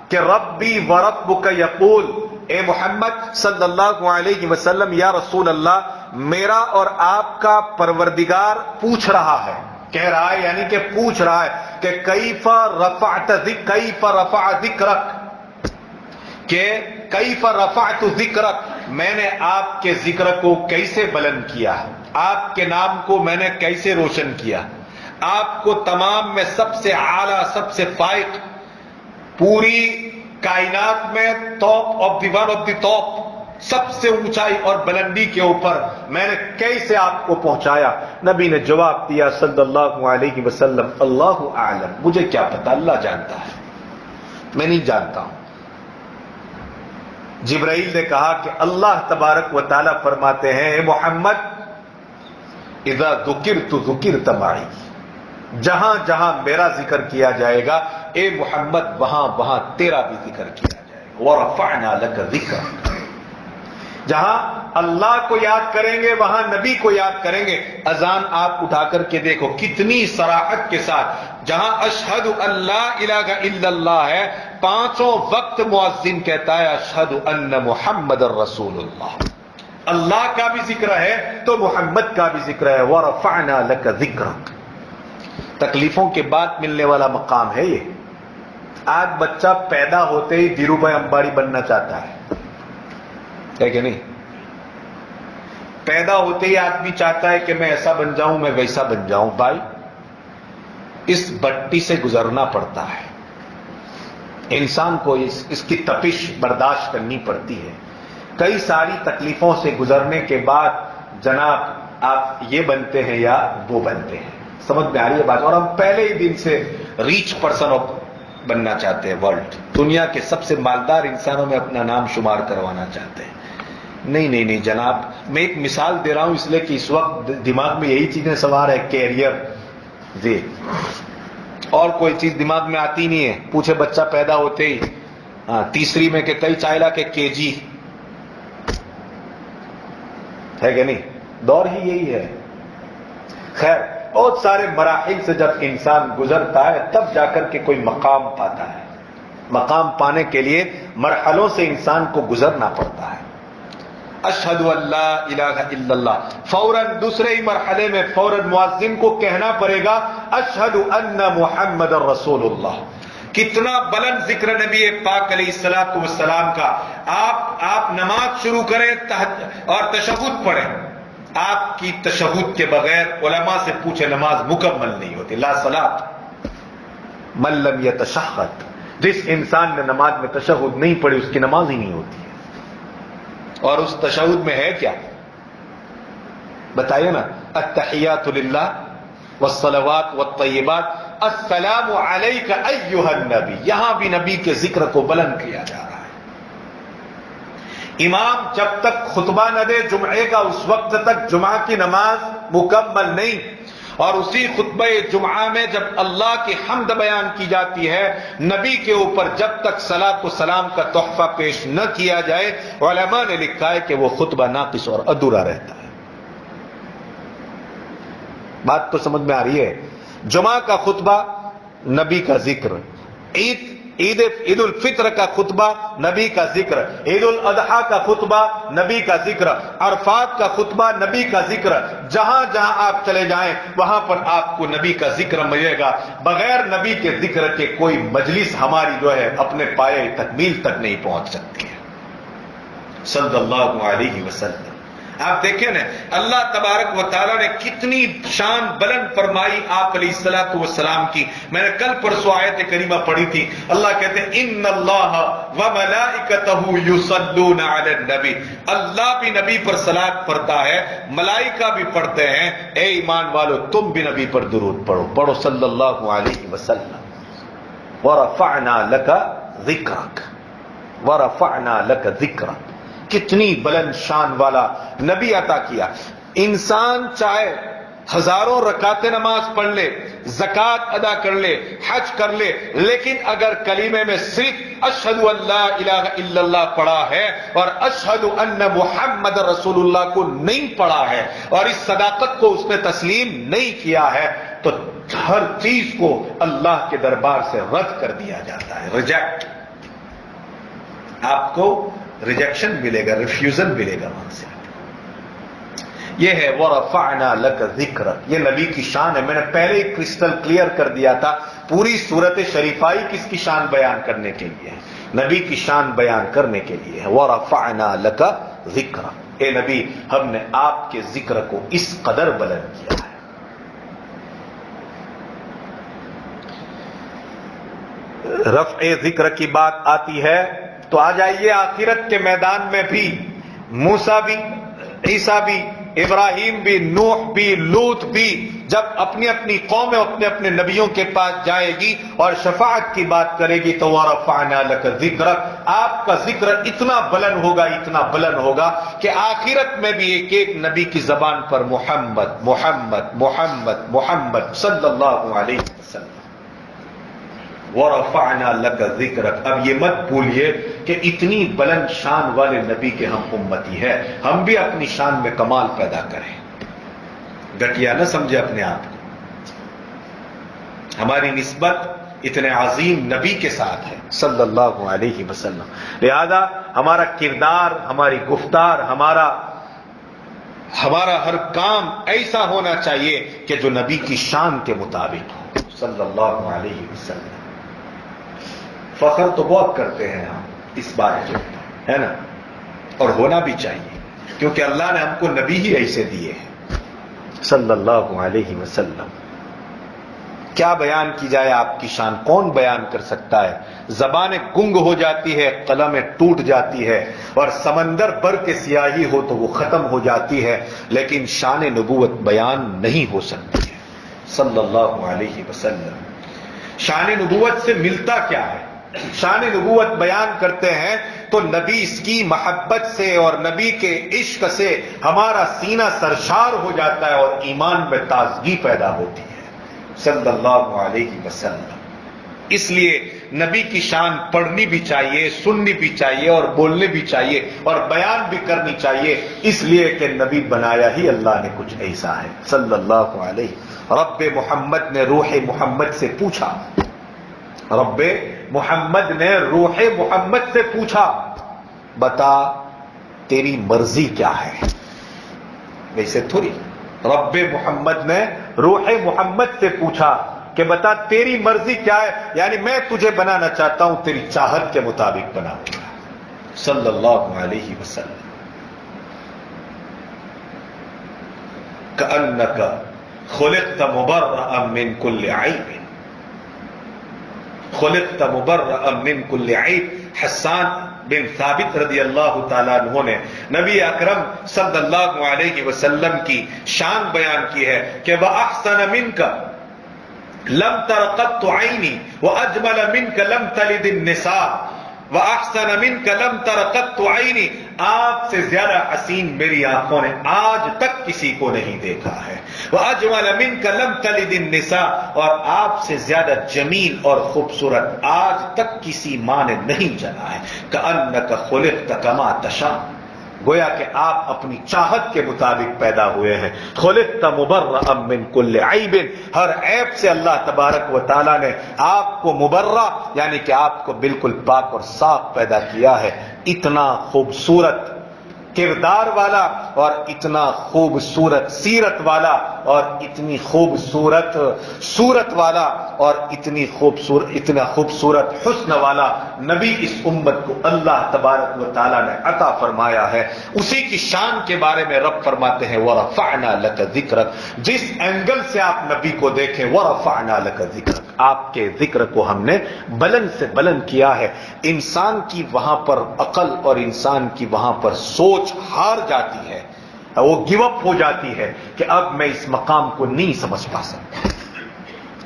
[SPEAKER 1] کہ ربی وربک یقول، اے محمد صلی اللہ علیہ وسلم، یا رسول اللہ، میرا اور آپ کا پروردگار پوچھ رہا ہے، کہہ رہا ہے یعنی کہ پوچھ رہا ہے کہ کیف رفع ذکرک، کہ کیف رفعت ذکرک، میں نے آپ کے ذکر کو کیسے بلند کیا، آپ کے نام کو میں نے کیسے روشن کیا، آپ کو تمام میں سب سے اعلیٰ، سب سے فائق، پوری کائنات میں top of the one of the top, سب سے اونچائی اور بلندی کے اوپر میں نے کیسے آپ کو پہنچایا. نبی نے جواب دیا صلی اللہ علیہ وسلم، اللہ اعلم، مجھے کیا پتا، اللہ جانتا ہے، میں نہیں جانتا ہوں. جبرائیل نے کہا کہ اللہ تبارک و تعالی فرماتے ہیں، اے محمد، اذا ذکرت ذکرت معی، جہاں جہاں میرا ذکر کیا جائے گا اے محمد وہاں وہاں تیرا بھی ذکر کیا جائے گا. وَرَفَعْنَا لَكَ ذِكْرَكَ، جہاں اللہ کو یاد کریں گے وہاں نبی کو یاد کریں گے. اذان آپ اٹھا کر کے دیکھو کتنی صراحت کے ساتھ، جہاں اشہد ان لا الہ الا اللہ ہے، 5 وقت مؤذن کہتا ہے اشہد ان محمد الرسول اللہ. اللہ کا بھی ذکر ہے تو محمد کا بھی ذکر ہے. وَرَفَعْنَا لَكَ ذِكْرَكَ. تکلیفوں کے بعد ملنے والا مقام ہے یہ. آج بچہ پیدا ہوتے ہی دھیرو بھائی امبانی بننا چاہتا ہے کہ نہیں؟ پیدا ہوتے ہی آدمی چاہتا ہے کہ میں ایسا بن جاؤں، میں ویسا بن جاؤں. بھائی اس بٹی سے گزرنا پڑتا ہے، انسان کو اس کی تپش برداشت کرنی پڑتی ہے. کئی ساری تکلیفوں سے گزرنے کے بعد جناب آپ یہ بنتے ہیں یا وہ بنتے ہیں. سمجھ میں آ رہی ہے بات؟ اور ہم پہلے ہی دن سے ریچ پرسن بننا چاہتے ہیں، ورلڈ، دنیا کے سب سے مالدار انسانوں میں اپنا نام شمار کروانا چاہتے ہیں. نہیں نہیں نہیں جناب، میں ایک مثال دے رہا ہوں اس لیے کہ اس وقت دماغ میں یہی چیزیں سوار ہے، کیریئر جی، اور کوئی چیز دماغ میں آتی نہیں ہے. پوچھے بچہ پیدا ہوتے ہی تیسری میں کہ کئی چائلہ کے KG ہے کہ نہیں؟ دور ہی یہی ہے. خیر، بہت سارے مراحل سے جب انسان گزرتا ہے تب جا کر کے کوئی مقام پاتا ہے. مقام پانے کے لیے مرحلوں سے انسان کو گزرنا پڑتا ہے. اشہد ان لا الہ الا اللہ، فوراً دوسرے ہی مرحلے میں فوراً مؤذن کو کہنا پڑے گا اشہد ان محمد الرسول اللہ. کتنا بلند ذکر نبی پاک علیہ الصلوۃ والسلام کا. آپ نماز شروع کریں اور تشہد پڑھیں، آپ کی تشہد کے بغیر علماء سے پوچھے نماز مکمل نہیں ہوتی. لا صلاۃ من لم یتشہد، جس انسان نے نماز میں تشہد نہیں پڑھی اس کی نماز ہی نہیں ہوتی ہے. اور اس تشہد میں ہے کیا بتائیے نا؟ التحیات للہ والصلوات والطیبات السلام علیک ایھا النبی. یہاں بھی نبی کے ذکر کو بلند کیا جا رہا ہے. امام جب تک خطبہ نہ دے جمعے کا اس وقت تک جمعہ کی نماز مکمل نہیں، اور اسی خطبہ جمعہ میں جب اللہ کی حمد بیان کی جاتی ہے، نبی کے اوپر جب تک صلاۃ و سلام کا تحفہ پیش نہ کیا جائے، علماء نے لکھا ہے کہ وہ خطبہ ناقص اور ادھورا رہتا ہے۔ بات تو سمجھ میں آ رہی ہے؟ جمعہ کا خطبہ نبی کا ذکر، عید الفطر کا خطبہ نبی کا ذکر، عید الاضحیٰ کا خطبہ نبی کا ذکر، عرفات کا خطبہ نبی کا ذکر، جہاں جہاں آپ چلے جائیں وہاں پر آپ کو نبی کا ذکر ملے گا۔ بغیر نبی کے ذکر کے کوئی مجلس ہماری جو ہے اپنے پایہ تکمیل تک نہیں پہنچ سکتی ہے۔ صلی اللہ علیہ وسلم۔ آپ دیکھیں نا، اللہ تبارک و تعالیٰ نے کتنی شان بلند فرمائی آپ علیہ الصلوۃ والسلام کی۔ میں نے کل پرسوں آیت کریمہ پڑھی تھی، اللہ کہتے ہیں ان اللہ وملائکتہ یصلون علی النبی، اللہ بھی نبی پر صلاۃ پڑھتا ہے، ملائکہ بھی پڑھتے ہیں۔ اے ایمان والو تم بھی نبی پر درود پڑھو، پڑھو صلی اللہ علیہ وسلم۔ ورفعنا لک ذکرک، ورفعنا لک ذکرک، کتنی بلند شان والا نبی عطا کیا۔ انسان چاہے ہزاروں رکعتیں نماز پڑھ لے، زکوٰۃ ادا کر لے، حج کر لے، لیکن اگر کلمے میں صرف اشہد ان لا الہ الا اللہ پڑھا ہے اور اشہد ان محمد رسول اللہ کو نہیں پڑھا ہے اور اس صداقت کو اس نے تسلیم نہیں کیا ہے، تو ہر چیز کو اللہ کے دربار سے رد کر دیا جاتا ہے، ریجیکٹ۔ آپ کو ریجیکشن ملے گا، ریفیوزل ملے گا وہاں سے۔ یہ ہے وَرَفَعْنَا لَكَ ذِكْرَكَ، یہ نبی کی شان ہے۔ میں نے پہلے ہی کرسٹل کلیئر کر دیا تھا، پوری سورت شریفہ ہی کس کی شان بیان کرنے کے لیے ہے؟ نبی کی شان بیان کرنے کے لیے ہے۔ وَرَفَعْنَا لَكَ ذِكْرَكَ، اے نبی ہم نے آپ کے ذکر کو اس قدر بلند کیا ہے۔ رفع ذکر کی بات آتی ہے تو آ جائیے آخرت کے میدان میں بھی، موسیٰ بھی، عیسیٰ بھی، ابراہیم بھی، نوح بھی، لوط بھی جب اپنی اپنی قوم اپنے اپنے نبیوں کے پاس جائے گی اور شفاعت کی بات کرے گی تو وَرَفَعْنَا لَكَ ذِكْرَكَ، آپ کا ذکر اتنا بلند ہوگا، اتنا بلند ہوگا کہ آخرت میں بھی ایک ایک نبی کی زبان پر محمد محمد محمد محمد صلی اللہ علیہ وسلم۔ وَرَفَعْنَا لَكَ ذِكْرَكَ، اب یہ مت بھولیے کہ اتنی بلند شان والے نبی کے ہم امتی ہیں، ہم بھی اپنی شان میں کمال پیدا کریں، گٹیا نہ سمجھے اپنے آپ کو۔ ہماری نسبت اتنے عظیم نبی کے ساتھ ہے صلی اللہ علیہ وسلم، لہذا ہمارا کردار، ہماری گفتار، ہمارا ہر کام ایسا ہونا چاہیے کہ جو نبی کی شان کے مطابق ہو صلی اللہ علیہ وسلم۔ فخر تو بہت کرتے ہیں ہم اس بات کے، ہے نا، اور ہونا بھی چاہیے، کیونکہ اللہ نے ہم کو نبی ہی ایسے دیے ہیں صلی اللہ علیہ وسلم۔ کیا بیان کی جائے آپ کی شان، کون بیان کر سکتا ہے؟ زبانیں گنگ ہو جاتی ہے، قلمیں ٹوٹ جاتی ہے، اور سمندر بھر کے سیاہی ہو تو وہ ختم ہو جاتی ہے، لیکن شان نبوت بیان نہیں ہو سکتی ہے صلی اللہ علیہ وسلم۔ شان نبوت سے ملتا کیا ہے؟ شان نبوت بیان کرتے ہیں تو نبی اس کی محبت سے اور نبی کے عشق سے ہمارا سینہ سرشار ہو جاتا ہے اور ایمان میں تازگی پیدا ہوتی ہے صلی اللہ علیہ وسلم۔ اس لیے نبی کی شان پڑھنی بھی چاہیے، سننی بھی چاہیے اور بولنے بھی چاہیے اور بیان بھی کرنی چاہیے، اس لیے کہ نبی بنایا ہی اللہ نے کچھ ایسا ہے صلی اللہ علیہ۔ رب محمد نے روح محمد سے پوچھا، رب محمد نے روح محمد سے پوچھا، بتا تیری مرضی کیا ہے؟ ویسے تھوڑی، رب محمد نے روح محمد سے پوچھا کہ بتا تیری مرضی کیا ہے، یعنی میں تجھے بنانا چاہتا ہوں، تیری چاہت کے مطابق بناؤں گا صلی اللہ علیہ وسلم۔ کأنک خلقت مبرأ من کل عیب، خلقت مبرأ من کل عیب۔ حسان بن ثابت رضی اللہ تعالیٰ عنہ نے نبی اکرم صلی اللہ علیہ وسلم کی شان بیان کی ہے کہ وَأَحْسَنَ مِنْكَ لَمْ تَرَ قَطُّ عَيْنِي وَأَجْمَلَ مِنْكَ لَمْ تَلِدِ النِّسَاءُ وَأَحْسَنَ مِنْكَ لَمْ تَرَ قَطُّ عَيْنِي، آپ سے زیادہ حسین میری آنکھوں نے آج تک کسی کو نہیں دیکھا ہے. وَأَجْمَلَ مِنْكَ لَمْ تَلِدِ النِّسَاءُ، اور آپ سے زیادہ جمیل اور خوبصورت آج تک کسی ماں نے نہیں جنا ہے. كَأَنَّكَ خُلِقْتَ كَمَا تَشَاءُ، گویا کہ آپ اپنی چاہت کے مطابق پیدا ہوئے ہیں. خلقت مبرأ من کل عیب، ہر عیب سے اللہ تبارک و تعالی نے آپ کو مبرأ یعنی کہ آپ کو بالکل پاک اور صاف پیدا کیا ہے. اتنا خوبصورت کردار والا اور اتنا خوبصورت سیرت والا اور اتنی خوبصورت صورت والا اور اتنا خوبصورت حسن والا نبی اس امت کو اللہ تبارک و تعالی نے عطا فرمایا ہے. اسی کی شان کے بارے میں رب فرماتے ہیں وَرَفَعْنَا لَكَ ذِكْرَكَ، جس اینگل سے آپ نبی کو دیکھیں وَرَفَعْنَا لَكَ ذِكْرَكَ، آپ کے ذکر کو ہم نے بلند سے بلند کیا ہے. انسان کی وہاں پر عقل اور انسان کی وہاں پر سوچ ہار جاتی ہے، وہ گیو اپ ہو جاتی ہے کہ اب میں اس مقام کو نہیں سمجھ پا سکتا.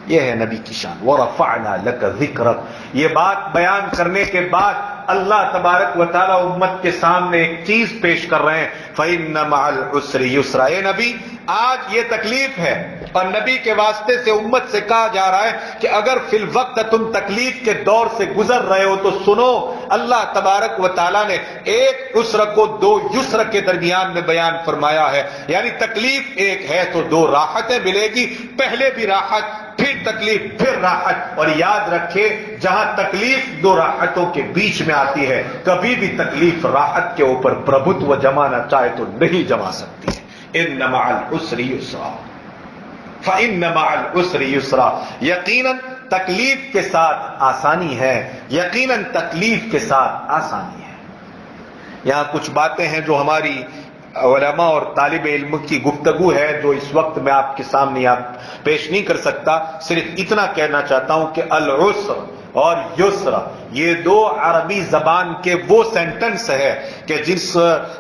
[SPEAKER 1] یہ ہے نبی کی شان. وَرَفَعْنَا لَكَ ذِكْرَكَ. یہ بات بیان کرنے کے بعد اللہ تبارک و تعالی امت کے سامنے ایک چیز پیش کر رہے ہیں، فَإِنَّ مَعَ الْعُسْرِ يُسْرًا. اے نبی آج یہ تکلیف ہے، اور نبی کے واسطے سے امت سے کہا جا رہا ہے کہ اگر فی الوقت تم تکلیف کے دور سے گزر رہے ہو تو سنو، اللہ تبارک و تعالی نے ایک عسر کو دو یسر کے درمیان میں بیان فرمایا ہے. یعنی تکلیف ایک ہے تو دو راحتیں ملے گی، پہلے بھی راحت پھر تکلیف پھر راحت. اور یاد رکھے جہاں تکلیف دو راحتوں کے بیچ میں آتی ہے کبھی بھی تکلیف راحت کے اوپر پربھتو جمانا چاہے تو نہیں جما سکتی ہے. ان مع العسر یسرا فإن مع العسر یسرا. یقیناً تکلیف کے ساتھ آسانی ہے، یقیناً تکلیف کے ساتھ آسانی ہے. یہاں کچھ باتیں ہیں جو ہماری علماء اور طالب علم کی گفتگو ہے جو اس وقت میں آپ کے سامنے پیش نہیں کر سکتا. صرف اتنا کہنا چاہتا ہوں کہ العسر اور یسر یہ دو عربی زبان کے وہ سینٹنس ہے کہ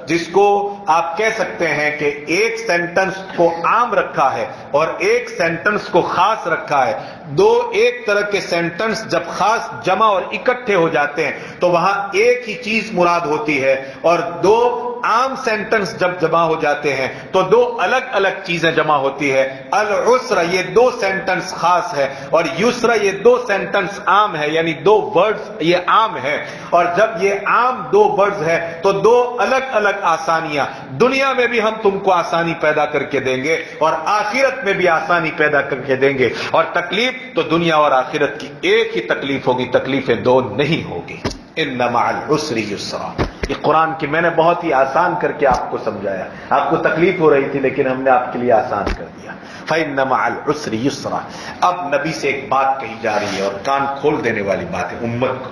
[SPEAKER 1] جس کو آپ کہہ سکتے ہیں کہ ایک سینٹنس کو عام رکھا ہے اور ایک سینٹنس کو خاص رکھا ہے. دو ایک طرح کے سینٹنس جب خاص جمع اور اکٹھے ہو جاتے ہیں تو وہاں ایک ہی چیز مراد ہوتی ہے، اور دو عام سینٹنس جب جمع ہو جاتے ہیں تو دو الگ الگ چیزیں جمع ہوتی ہے. العسر یہ دو سینٹنس خاص ہے اور یسر یہ دو سینٹنس عام ہے، یعنی دو ورڈز یہ عام ہے. اور جب یہ عام دو ورڈز ہے تو دو الگ الگ آسانیاں. دنیا میں بھی ہم تم کو آسانی پیدا کر کے دیں گے اور آخرت میں بھی آسانی پیدا کر کے دیں گے. اور تکلیف تو دنیا اور آخرت کی ایک ہی تکلیف ہوگی، تکلیفیں دو نہیں ہوگی. ان مع العسر یسرا. یہ قرآن کی میں نے بہت ہی آسان کر کے آپ کو سمجھایا. آپ کو تکلیف ہو رہی تھی لیکن ہم نے آپ کے لیے آسان کر دیا. فإن مع العسر یسرا. اب نبی سے ایک بات کہی جا رہی ہے اور کان کھول دینے والی بات ہے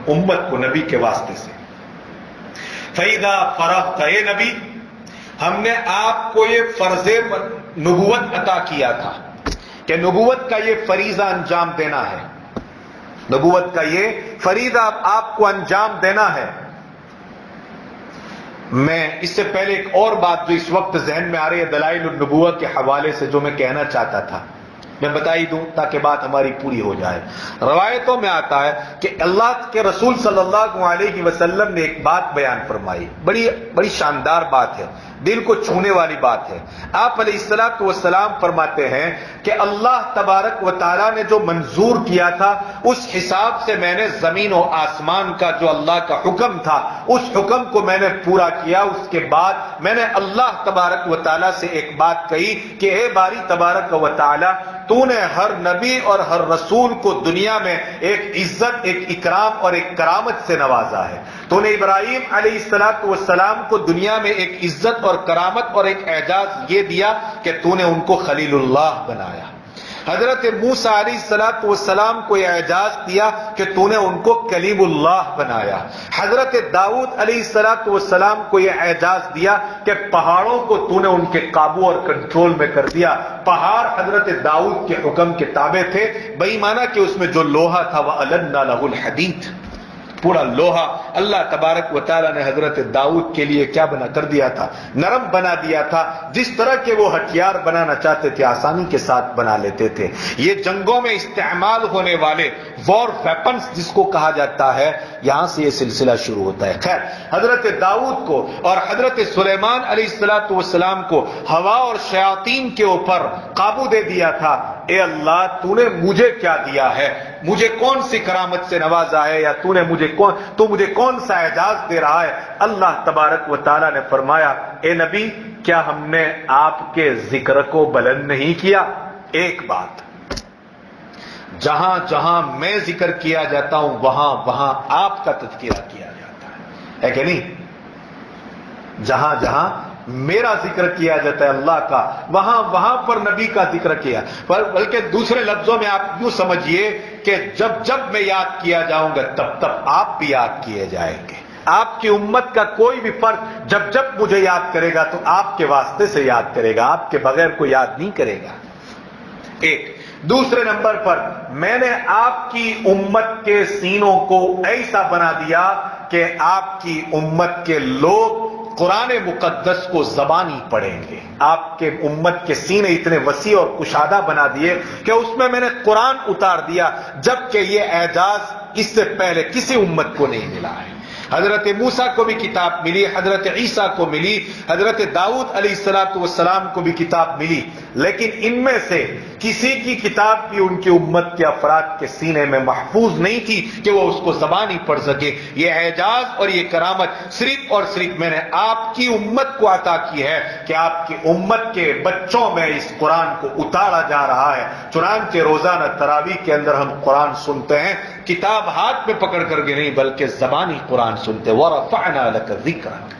[SPEAKER 1] امت کو نبی کے واسطے سے. فإذا فرغت، اے نبی ہم نے آپ کو یہ فرض نبوت عطا کیا تھا کہ نبوت کا یہ فریضہ انجام دینا ہے، نبوت کا یہ فریضہ آپ کو انجام دینا ہے. میں اس سے پہلے ایک اور بات جو اس وقت ذہن میں آ رہی ہے دلائل النبوہ کے حوالے سے جو میں کہنا چاہتا تھا میں بتا ہی دوں تاکہ بات ہماری پوری ہو جائے. روایتوں میں آتا ہے کہ اللہ کے رسول صلی اللہ علیہ وسلم نے ایک بات بیان فرمائی، بڑی شاندار بات ہے، دل کو چھونے والی بات ہے. آپ علیہ الصلوۃ والسلام فرماتے ہیں کہ اللہ تبارک و تعالیٰ نے جو منظور کیا تھا اس حساب سے میں نے زمین و آسمان کا جو اللہ کا حکم تھا اس حکم کو میں نے پورا کیا. اس کے بعد میں نے اللہ تبارک و تعالیٰ سے ایک بات کہی کہ اے باری تبارک و تعالیٰ تو نے ہر نبی اور ہر رسول کو دنیا میں ایک عزت، ایک اکرام اور ایک کرامت سے نوازا ہے. تو نے ابراہیم علیہ السلام کو دنیا میں ایک عزت اور کرامت اور ایک اعزاز یہ دیا کہ تو نے ان کو خلیل اللہ بنایا. حضرت موسیٰ علیہ السلام کو یہ اعزاز دیا کہ تو نے ان کو کلیم اللہ بنایا. حضرت داؤد علیہ السلام کو یہ اعزاز دیا کہ پہاڑوں کو تو نے ان کے قابو اور کنٹرول میں کر دیا. پہاڑ حضرت داؤد کے حکم کے تابع تھے، بے ایمانہ کہ اس میں جو لوہا تھا وہ النا لہ الحدید، پورا لوہا اللہ تبارک و تعالیٰ نے حضرت داؤد کے لیے کیا بنا کر دیا تھا؟ نرم بنا دیا تھا. جس طرح کے وہ ہتھیار بنانا چاہتے تھے آسانی کے ساتھ بنا لیتے تھے. یہ جنگوں میں استعمال ہونے والے وار ویپنز جس کو کہا جاتا ہے، یہاں سے یہ سلسلہ شروع ہوتا ہے. خیر، حضرت داؤد کو اور حضرت سلیمان علیہ السلام کو ہوا اور شیاطین کے اوپر قابو دے دیا تھا. اے اللہ، تو نے مجھے کیا دیا ہے؟ مجھے کون سی کرامت سے نوازا ہے، یا تو مجھے کون سا اعزاز دے رہا ہے؟ اللہ تبارک و تعالیٰ نے فرمایا، اے نبی، کیا ہم نے آپ کے ذکر کو بلند نہیں کیا؟ ایک بات، جہاں جہاں میں ذکر کیا جاتا ہوں وہاں وہاں آپ کا تذکرہ کیا جاتا ہے کہ نہیں؟ جہاں جہاں میرا ذکر کیا جاتا ہے اللہ کا، وہاں وہاں پر نبی کا ذکر کیا. بلکہ دوسرے لفظوں میں آپ یوں سمجھیے کہ جب جب میں یاد کیا جاؤں گا تب تب آپ بھی یاد کیے جائیں گے. آپ کی امت کا کوئی بھی فرد جب جب مجھے یاد کرے گا تو آپ کے واسطے سے یاد کرے گا، آپ کے بغیر کوئی یاد نہیں کرے گا. ایک. دوسرے نمبر پر میں نے آپ کی امت کے سینوں کو ایسا بنا دیا کہ آپ کی امت کے لوگ قرآن مقدس کو زبانی پڑھیں گے. آپ کے امت کے سینے اتنے وسیع اور کشادہ بنا دیے کہ اس میں نے قرآن اتار دیا، جبکہ یہ اعجاز اس سے پہلے کسی امت کو نہیں ملا ہے. حضرت موسیٰ کو بھی کتاب ملی، حضرت عیسیٰ کو ملی، حضرت داؤد علیہ السلام کو بھی کتاب ملی، لیکن ان میں سے کسی کی کتاب بھی ان کی امت کے افراد کے سینے میں محفوظ نہیں تھی کہ وہ اس کو زبانی پڑھ سکے. یہ اعجاز اور یہ کرامت صرف اور صرف میں نے آپ کی امت کو عطا کی ہے کہ آپ کی امت کے بچوں میں اس قرآن کو اتارا جا رہا ہے. چنانچہ روزانہ تراویح کے اندر ہم قرآن سنتے ہیں، کتاب ہاتھ میں پکڑ کر کے نہیں بلکہ زبانی قرآن سنتے. وَرَفَعْنَا لَكَ ذِكْرَكَ.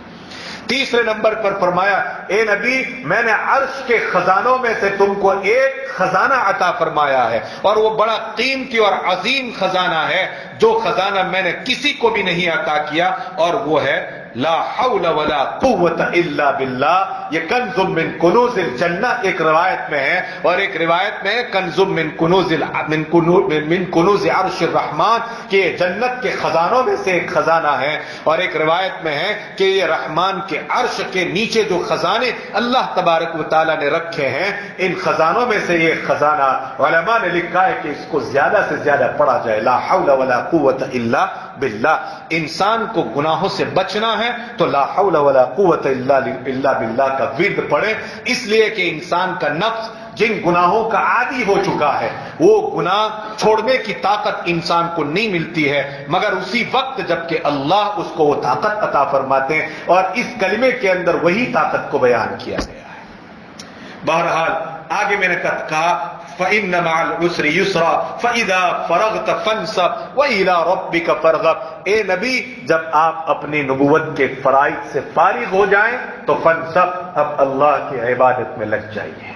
[SPEAKER 1] تیسرے نمبر پر فرمایا، اے نبی، میں نے عرش کے خزانوں میں سے تم کو ایک خزانہ عطا فرمایا ہے، اور وہ بڑا قیمتی اور عظیم خزانہ ہے جو خزانہ میں نے کسی کو بھی نہیں عطا کیا، اور وہ ہے لا حول ولا قوت الا باللہ. یہ کنز من کنوز الجنہ ایک روایت میں ہے، اور ایک روایت میں ہے کنز من کنوز عرش الرحمن، کہ یہ جنت کے خزانوں میں سے ایک خزانہ ہے. اور ایک روایت میں ہے کہ یہ رحمان کے عرش کے نیچے جو خزانے اللہ تبارک و تعالیٰ نے رکھے ہیں، ان خزانوں میں سے یہ خزانہ علماء نے لکھا ہے کہ اس کو زیادہ سے زیادہ پڑھا جائے. لا حول ولا قوت الا باللہ. انسان کو گناہوں سے بچنا ہے تو لا حول ولا قوت الا باللہ کا ورد پڑھے، اس لیے کہ انسان کا نفس جن گناہوں کا عادی ہو چکا ہے وہ گناہ چھوڑنے کی طاقت انسان کو نہیں ملتی ہے مگر اسی وقت جبکہ اللہ اس کو وہ طاقت عطا فرماتے ہیں، اور اس کلمے کے اندر وہی طاقت کو بیان کیا گیا ہے. بہرحال آگے میں نے کہا فَإِنَّ مَعَ الْعُسْرِ يُسْرًا فَإِذَا فَرَغْتَ فَانْصَبْ وَإِلَىٰ رَبِّكَ فَارْغَب. اے نبی، جب آپ اپنی نبوت کے فرائض سے فارغ ہو جائیں تو فانصب، اب اللہ کی عبادت میں لگ جائیے.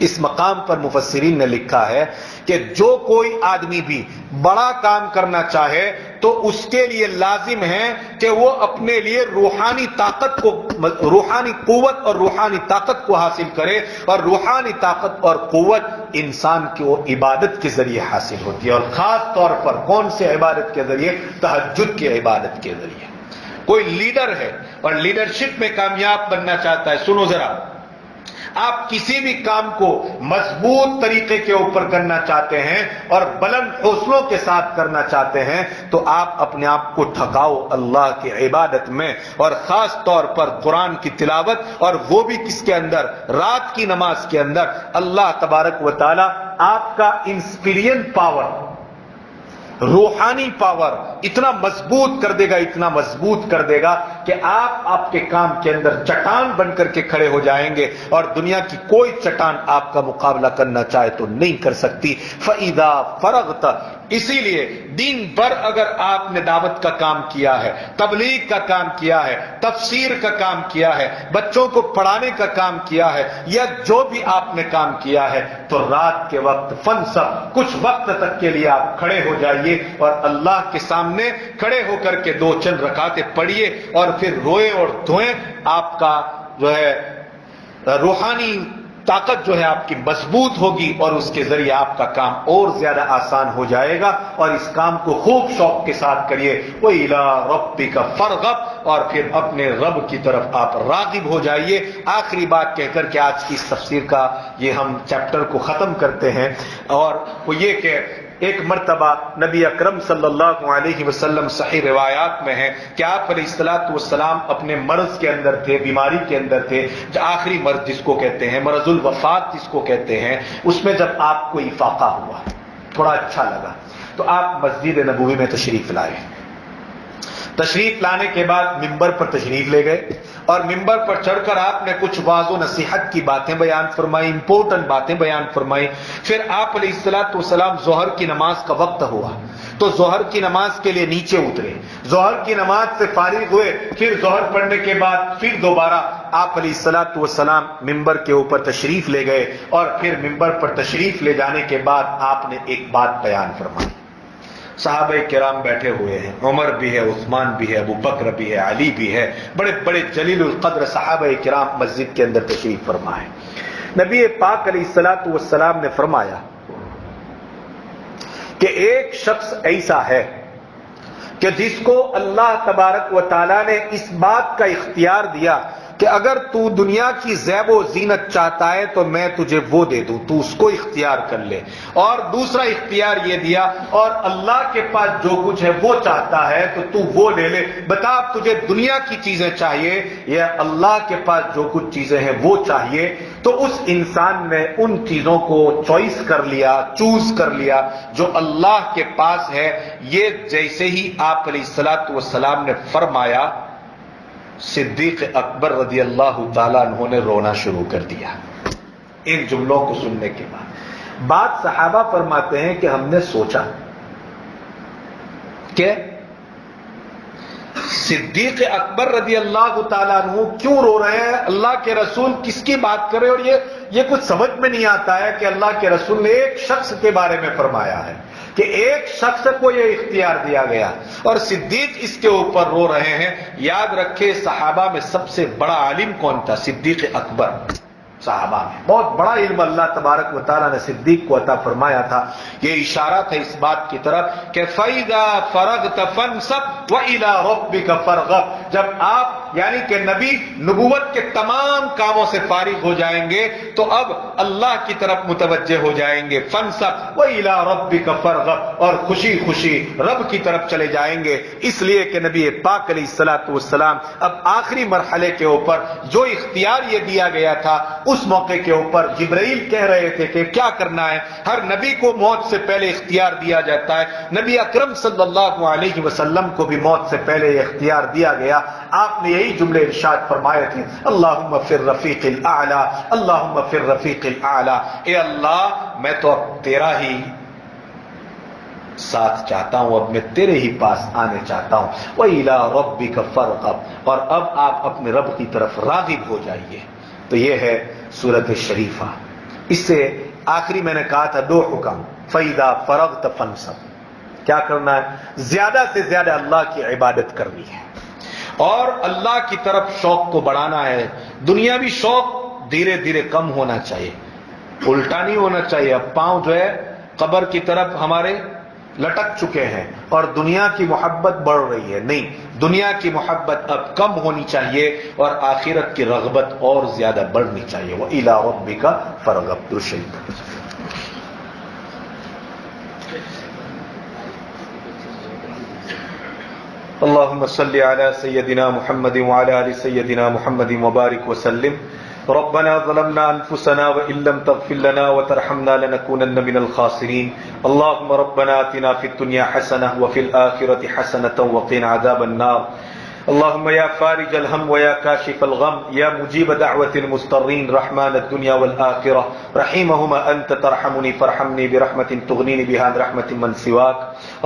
[SPEAKER 1] اس مقام پر مفسرین نے لکھا ہے کہ جو کوئی آدمی بھی بڑا کام کرنا چاہے تو اس کے لیے لازم ہے کہ وہ اپنے لیے روحانی طاقت کو، روحانی قوت اور روحانی طاقت کو حاصل کرے، اور روحانی طاقت اور قوت انسان کو عبادت کے ذریعے حاصل ہوتی ہے، اور خاص طور پر کون سے عبادت کے ذریعے؟ تہجد کی عبادت کے ذریعے. کوئی لیڈر ہے اور لیڈرشپ میں کامیاب بننا چاہتا ہے، سنو ذرا، آپ کسی بھی کام کو مضبوط طریقے کے اوپر کرنا چاہتے ہیں اور بلند حوصلوں کے ساتھ کرنا چاہتے ہیں تو آپ اپنے آپ کو ٹھکاؤ اللہ کی عبادت میں، اور خاص طور پر قرآن کی تلاوت، اور وہ بھی کس کے اندر؟ رات کی نماز کے اندر. اللہ تبارک و تعالی آپ کا انسپیرین پاور، روحانی پاور اتنا مضبوط کر دے گا، اتنا مضبوط کر دے گا کہ آپ کے کام کے اندر چٹان بن کر کے کھڑے ہو جائیں گے، اور دنیا کی کوئی چٹان آپ کا مقابلہ کرنا چاہے تو نہیں کر سکتی. فَإِذَا فَرَغْتَ. اسی لیے دن بھر اگر آپ نے دعوت کا کام کیا ہے، تبلیغ کا کام کیا ہے، تفسیر کا کام کیا ہے، بچوں کو پڑھانے کا کام کیا ہے، یا جو بھی آپ نے کام کیا ہے، تو رات کے وقت فنصب، کچھ وقت تک کے لیے آپ کھڑے ہو جائیے اور اللہ کے سامنے کھڑے ہو کر کے 2 چند رکعتیں پڑھیے، اور پھر روئے اور دھوئیں. آپ کا جو ہے روحانی طاقت جو ہے آپ کی مضبوط ہوگی اور اس کے ذریعے آپ کا کام اور زیادہ آسان ہو جائے گا، اور اس کام کو خوب شوق کے ساتھ کریے۔ وَإِلَىٰ رَبِّكَ فَارْغَب، اور پھر اپنے رب کی طرف آپ راغب ہو جائیے۔ آخری بات کہہ کر کے آج کی اس تفسیر کا یہ ہم چیپٹر کو ختم کرتے ہیں، اور وہ یہ کہ ایک مرتبہ نبی اکرم صلی اللہ علیہ وسلم صحیح روایات میں ہے کہ آپ علیہ الصلوۃ والسلام اپنے مرض کے اندر تھے، بیماری کے اندر تھے، جو آخری مرض جس کو کہتے ہیں، مرض الوفات جس کو کہتے ہیں، اس میں جب آپ کو افاقہ ہوا، تھوڑا اچھا لگا، تو آپ مسجد نبوی میں تشریف لائے۔ تشریف لانے کے بعد ممبر پر تشریف لے گئے، اور ممبر پر چڑھ کر آپ نے کچھ واعظ و نصیحت کی باتیں بیان فرمائی، امپورٹنٹ باتیں بیان فرمائی۔ پھر آپ علیہ الصلوۃ والسلام ظہر کی نماز کا وقت ہوا تو ظہر کی نماز کے لیے نیچے اترے، ظہر کی نماز سے فارغ ہوئے، پھر ظہر پڑھنے کے بعد پھر دوبارہ آپ علیہ الصلوۃ والسلام ممبر کے اوپر تشریف لے گئے، اور پھر ممبر پر تشریف لے جانے کے بعد آپ نے ایک بات بیان فرمائی۔ صحابہ کرام بیٹھے ہوئے ہیں، عمر بھی ہے، عثمان بھی ہے، ابو بکر بھی ہے، علی بھی ہے، بڑے بڑے جلیل القدر صحابہ کرام مسجد کے اندر تشریف فرما ہے۔ نبی پاک علیہ الصلوۃ والسلام نے فرمایا کہ ایک شخص ایسا ہے کہ جس کو اللہ تبارک و تعالی نے اس بات کا اختیار دیا کہ اگر تو دنیا کی زیب و زینت چاہتا ہے تو میں تجھے وہ دے دوں، تو اس کو اختیار کر لے۔ اور دوسرا اختیار یہ دیا، اور اللہ کے پاس جو کچھ ہے وہ چاہتا ہے تو وہ لے لے۔ بتا اب تجھے دنیا کی چیزیں چاہیے یا اللہ کے پاس جو کچھ چیزیں ہیں وہ چاہیے؟ تو اس انسان نے ان چیزوں کو چوائس کر لیا، چوز کر لیا جو اللہ کے پاس ہے۔ یہ جیسے ہی آپ علیہ الصلوۃ والسلام نے فرمایا، صدیق اکبر رضی اللہ تعالیٰ عنہ نے رونا شروع کر دیا ان جملوں کو سننے کے بعد۔ بعد صحابہ فرماتے ہیں کہ ہم نے سوچا کہ صدیق اکبر رضی اللہ تعالیٰ عنہ کیوں رو رہے ہیں، اللہ کے رسول کس کی بات کرے، اور یہ کچھ سمجھ میں نہیں آتا ہے کہ اللہ کے رسول نے ایک شخص کے بارے میں فرمایا ہے کہ ایک شخص کو یہ اختیار دیا گیا اور صدیق اس کے اوپر رو رہے ہیں۔ یاد رکھے صحابہ میں سب سے بڑا عالم کون تھا؟ صدیق اکبر۔ صحابہ میں بہت بڑا علم اللہ تبارک و تعالیٰ نے صدیق کو عطا فرمایا تھا۔ یہ اشارہ تھا اس بات کی طرف کہ فَإِذَا فَرَغْتَ فَانْصَبْ وَإِلَىٰ رَبِّكَ فَارْغَب، جب آپ یعنی کہ نبی نبوت کے تمام کاموں سے فارغ ہو جائیں گے تو اب اللہ کی طرف متوجہ ہو جائیں گے۔ فَانْصَبْ وَإِلَىٰ رَبِّكَ فَارْغَب، اور خوشی خوشی رب کی طرف چلے جائیں گے، اس لیے کہ نبی پاک علیہ الصلوۃ والسلام اب آخری مرحلے کے اوپر جو اختیار یہ دیا گیا تھا، اس موقع کے اوپر جبرائیل کہہ رہے تھے کہ کیا کرنا ہے۔ ہر نبی کو موت سے پہلے اختیار دیا جاتا ہے، نبی اکرم صلی اللہ علیہ وسلم کو بھی موت سے پہلے یہ اختیار دیا گیا۔ آپ نے یہی جملے ارشاد فرمائے تھے، اللہم فی الرفیق الاعلی، اللہم فی الرفیق الاعلی، اے اللہ میں تو اب تیرا ہی ساتھ چاہتا ہوں، اب میں تیرے ہی پاس آنے چاہتا ہوں۔ وَإِلَىٰ رَبِّكَ فَارْغَب، اور اب آپ اپنے رب کی طرف راغب ہو جائیے۔ تو یہ ہے سورۃ شریفہ۔ اس سے آخری میں نے کہا تھا دو حکم، فَإِذَا فَرَغْتَ فَانْصَبْ، کیا کرنا ہے؟ زیادہ سے زیادہ اللہ کی عبادت کرنی ہے اور اللہ کی طرف شوق کو بڑھانا ہے۔ دنیاوی شوق دھیرے دھیرے کم ہونا چاہیے، الٹا نہیں ہونا چاہیے۔ اب پاؤں جو ہے قبر کی طرف ہمارے لٹک چکے ہیں اور دنیا کی محبت بڑھ رہی ہے، نہیں، دنیا کی محبت اب کم ہونی چاہیے اور آخرت کی رغبت اور زیادہ بڑھنی چاہیے۔ وَإِلَىٰ رَبِّكَ فَارْغَب۔ درشید اللهم صل على سيدنا محمد وعلى آل سيدنا محمد وبارك وسلم۔ ربنا ظلمنا أنفسنا وإن لم تغفر لنا وترحمنا لنكونن من الخاسرين۔ اللهم ربنا آتنا في الدنيا حسنة وفي الآخرة حسنة وقنا عذاب النار۔ اللهم يا فارج الهم ويا كاشف الغم يا مجيب دعوة المضطرين رحمن الدنيا والآخرة رحيمهما أنت ترحمني فارحمني برحمة تغنيني بها عن رحمة من سواك۔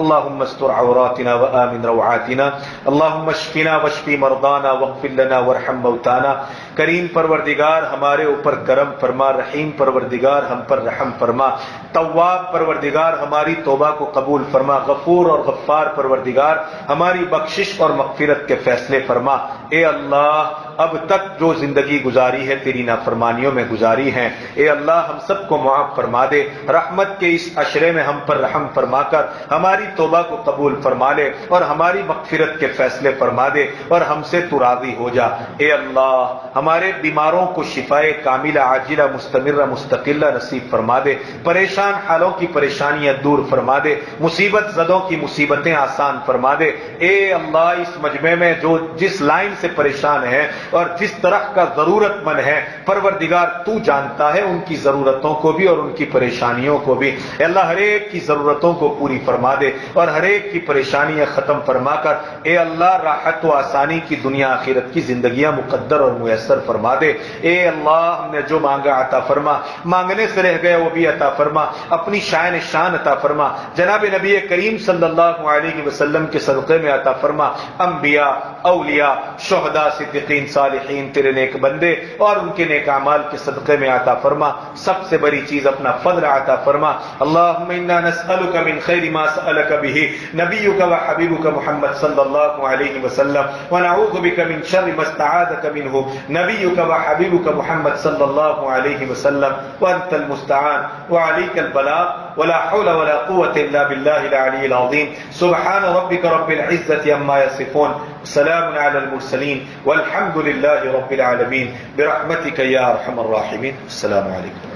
[SPEAKER 1] اللهم استر عوراتنا وآمن روعاتنا، اللهم اشفنا واشف مرضانا واغفر لنا وارحم موتانا۔ کریم پروردگار ہمارے اوپر کرم فرما، رحیم پروردگار ہم پر رحم فرما، تواب پروردگار ہماری توبہ کو قبول فرما، غفور اور غفار پروردگار ہماری بخشش اور مغفرت کے فیصلے فرما۔ اے اللہ اب تک جو زندگی گزاری ہے تیری نافرمانیوں میں گزاری ہیں، اے اللہ ہم سب کو معاف فرما دے، رحمت کے اس عشرے میں ہم پر رحم فرما کر ہماری توبہ کو قبول فرما لے اور ہماری مغفرت کے فیصلے فرما دے اور ہم سے تو راضی ہو جا۔ اے اللہ ہمارے بیماروں کو شفائے کاملہ عاجلہ مستمرہ مستقلہ نصیب فرما دے، پریشان حالوں کی پریشانیاں دور فرما دے، مصیبت زدوں کی مصیبتیں آسان فرما دے۔ اے اللہ اس مجمع میں جو جس لائن سے پریشان ہے اور جس طرح کا ضرورت مند ہے، پروردگار تو جانتا ہے ان کی ضرورتوں کو بھی اور ان کی پریشانیوں کو بھی۔ اے اللہ ہر ایک کی ضرورتوں کو پوری فرما دے اور ہر ایک کی پریشانیاں ختم فرما کر اے اللہ راحت و آسانی کی دنیا آخرت کی زندگیاں مقدر اور میسر فرما دے۔ اے اللہ ہم نے جو مانگا عطا فرما، مانگنے سے رہ گئے وہ بھی عطا فرما، اپنی شان عطا فرما، جناب نبی کریم صلی اللہ علیہ وسلم کے صدقے میں عطا فرما، انبیاء اولیاء شہداء صدیقین صالحین تیرے نیک بندے اور ان کے نیک اعمال کے صدقے میں عطا فرما، سب سے بڑی چیز اپنا فضل عطا فرما۔ اللهم انا نسألك من خير ما سألك به نبيك وحبيبك محمد صلى الله عليه وسلم ونعوذ بك من شر ما استعاذك منه نبيك وحبيبك محمد صلى الله عليه وسلم وانت المستعان وعليك البلاغ ولا حول ولا قوة الا بالله العلي العظيم سبحان ربك رب العزة عما يصفون سلام على المرسلين والحمد لله رب العالمين برحمتك يا ارحم الراحمين۔ السلام علیکم۔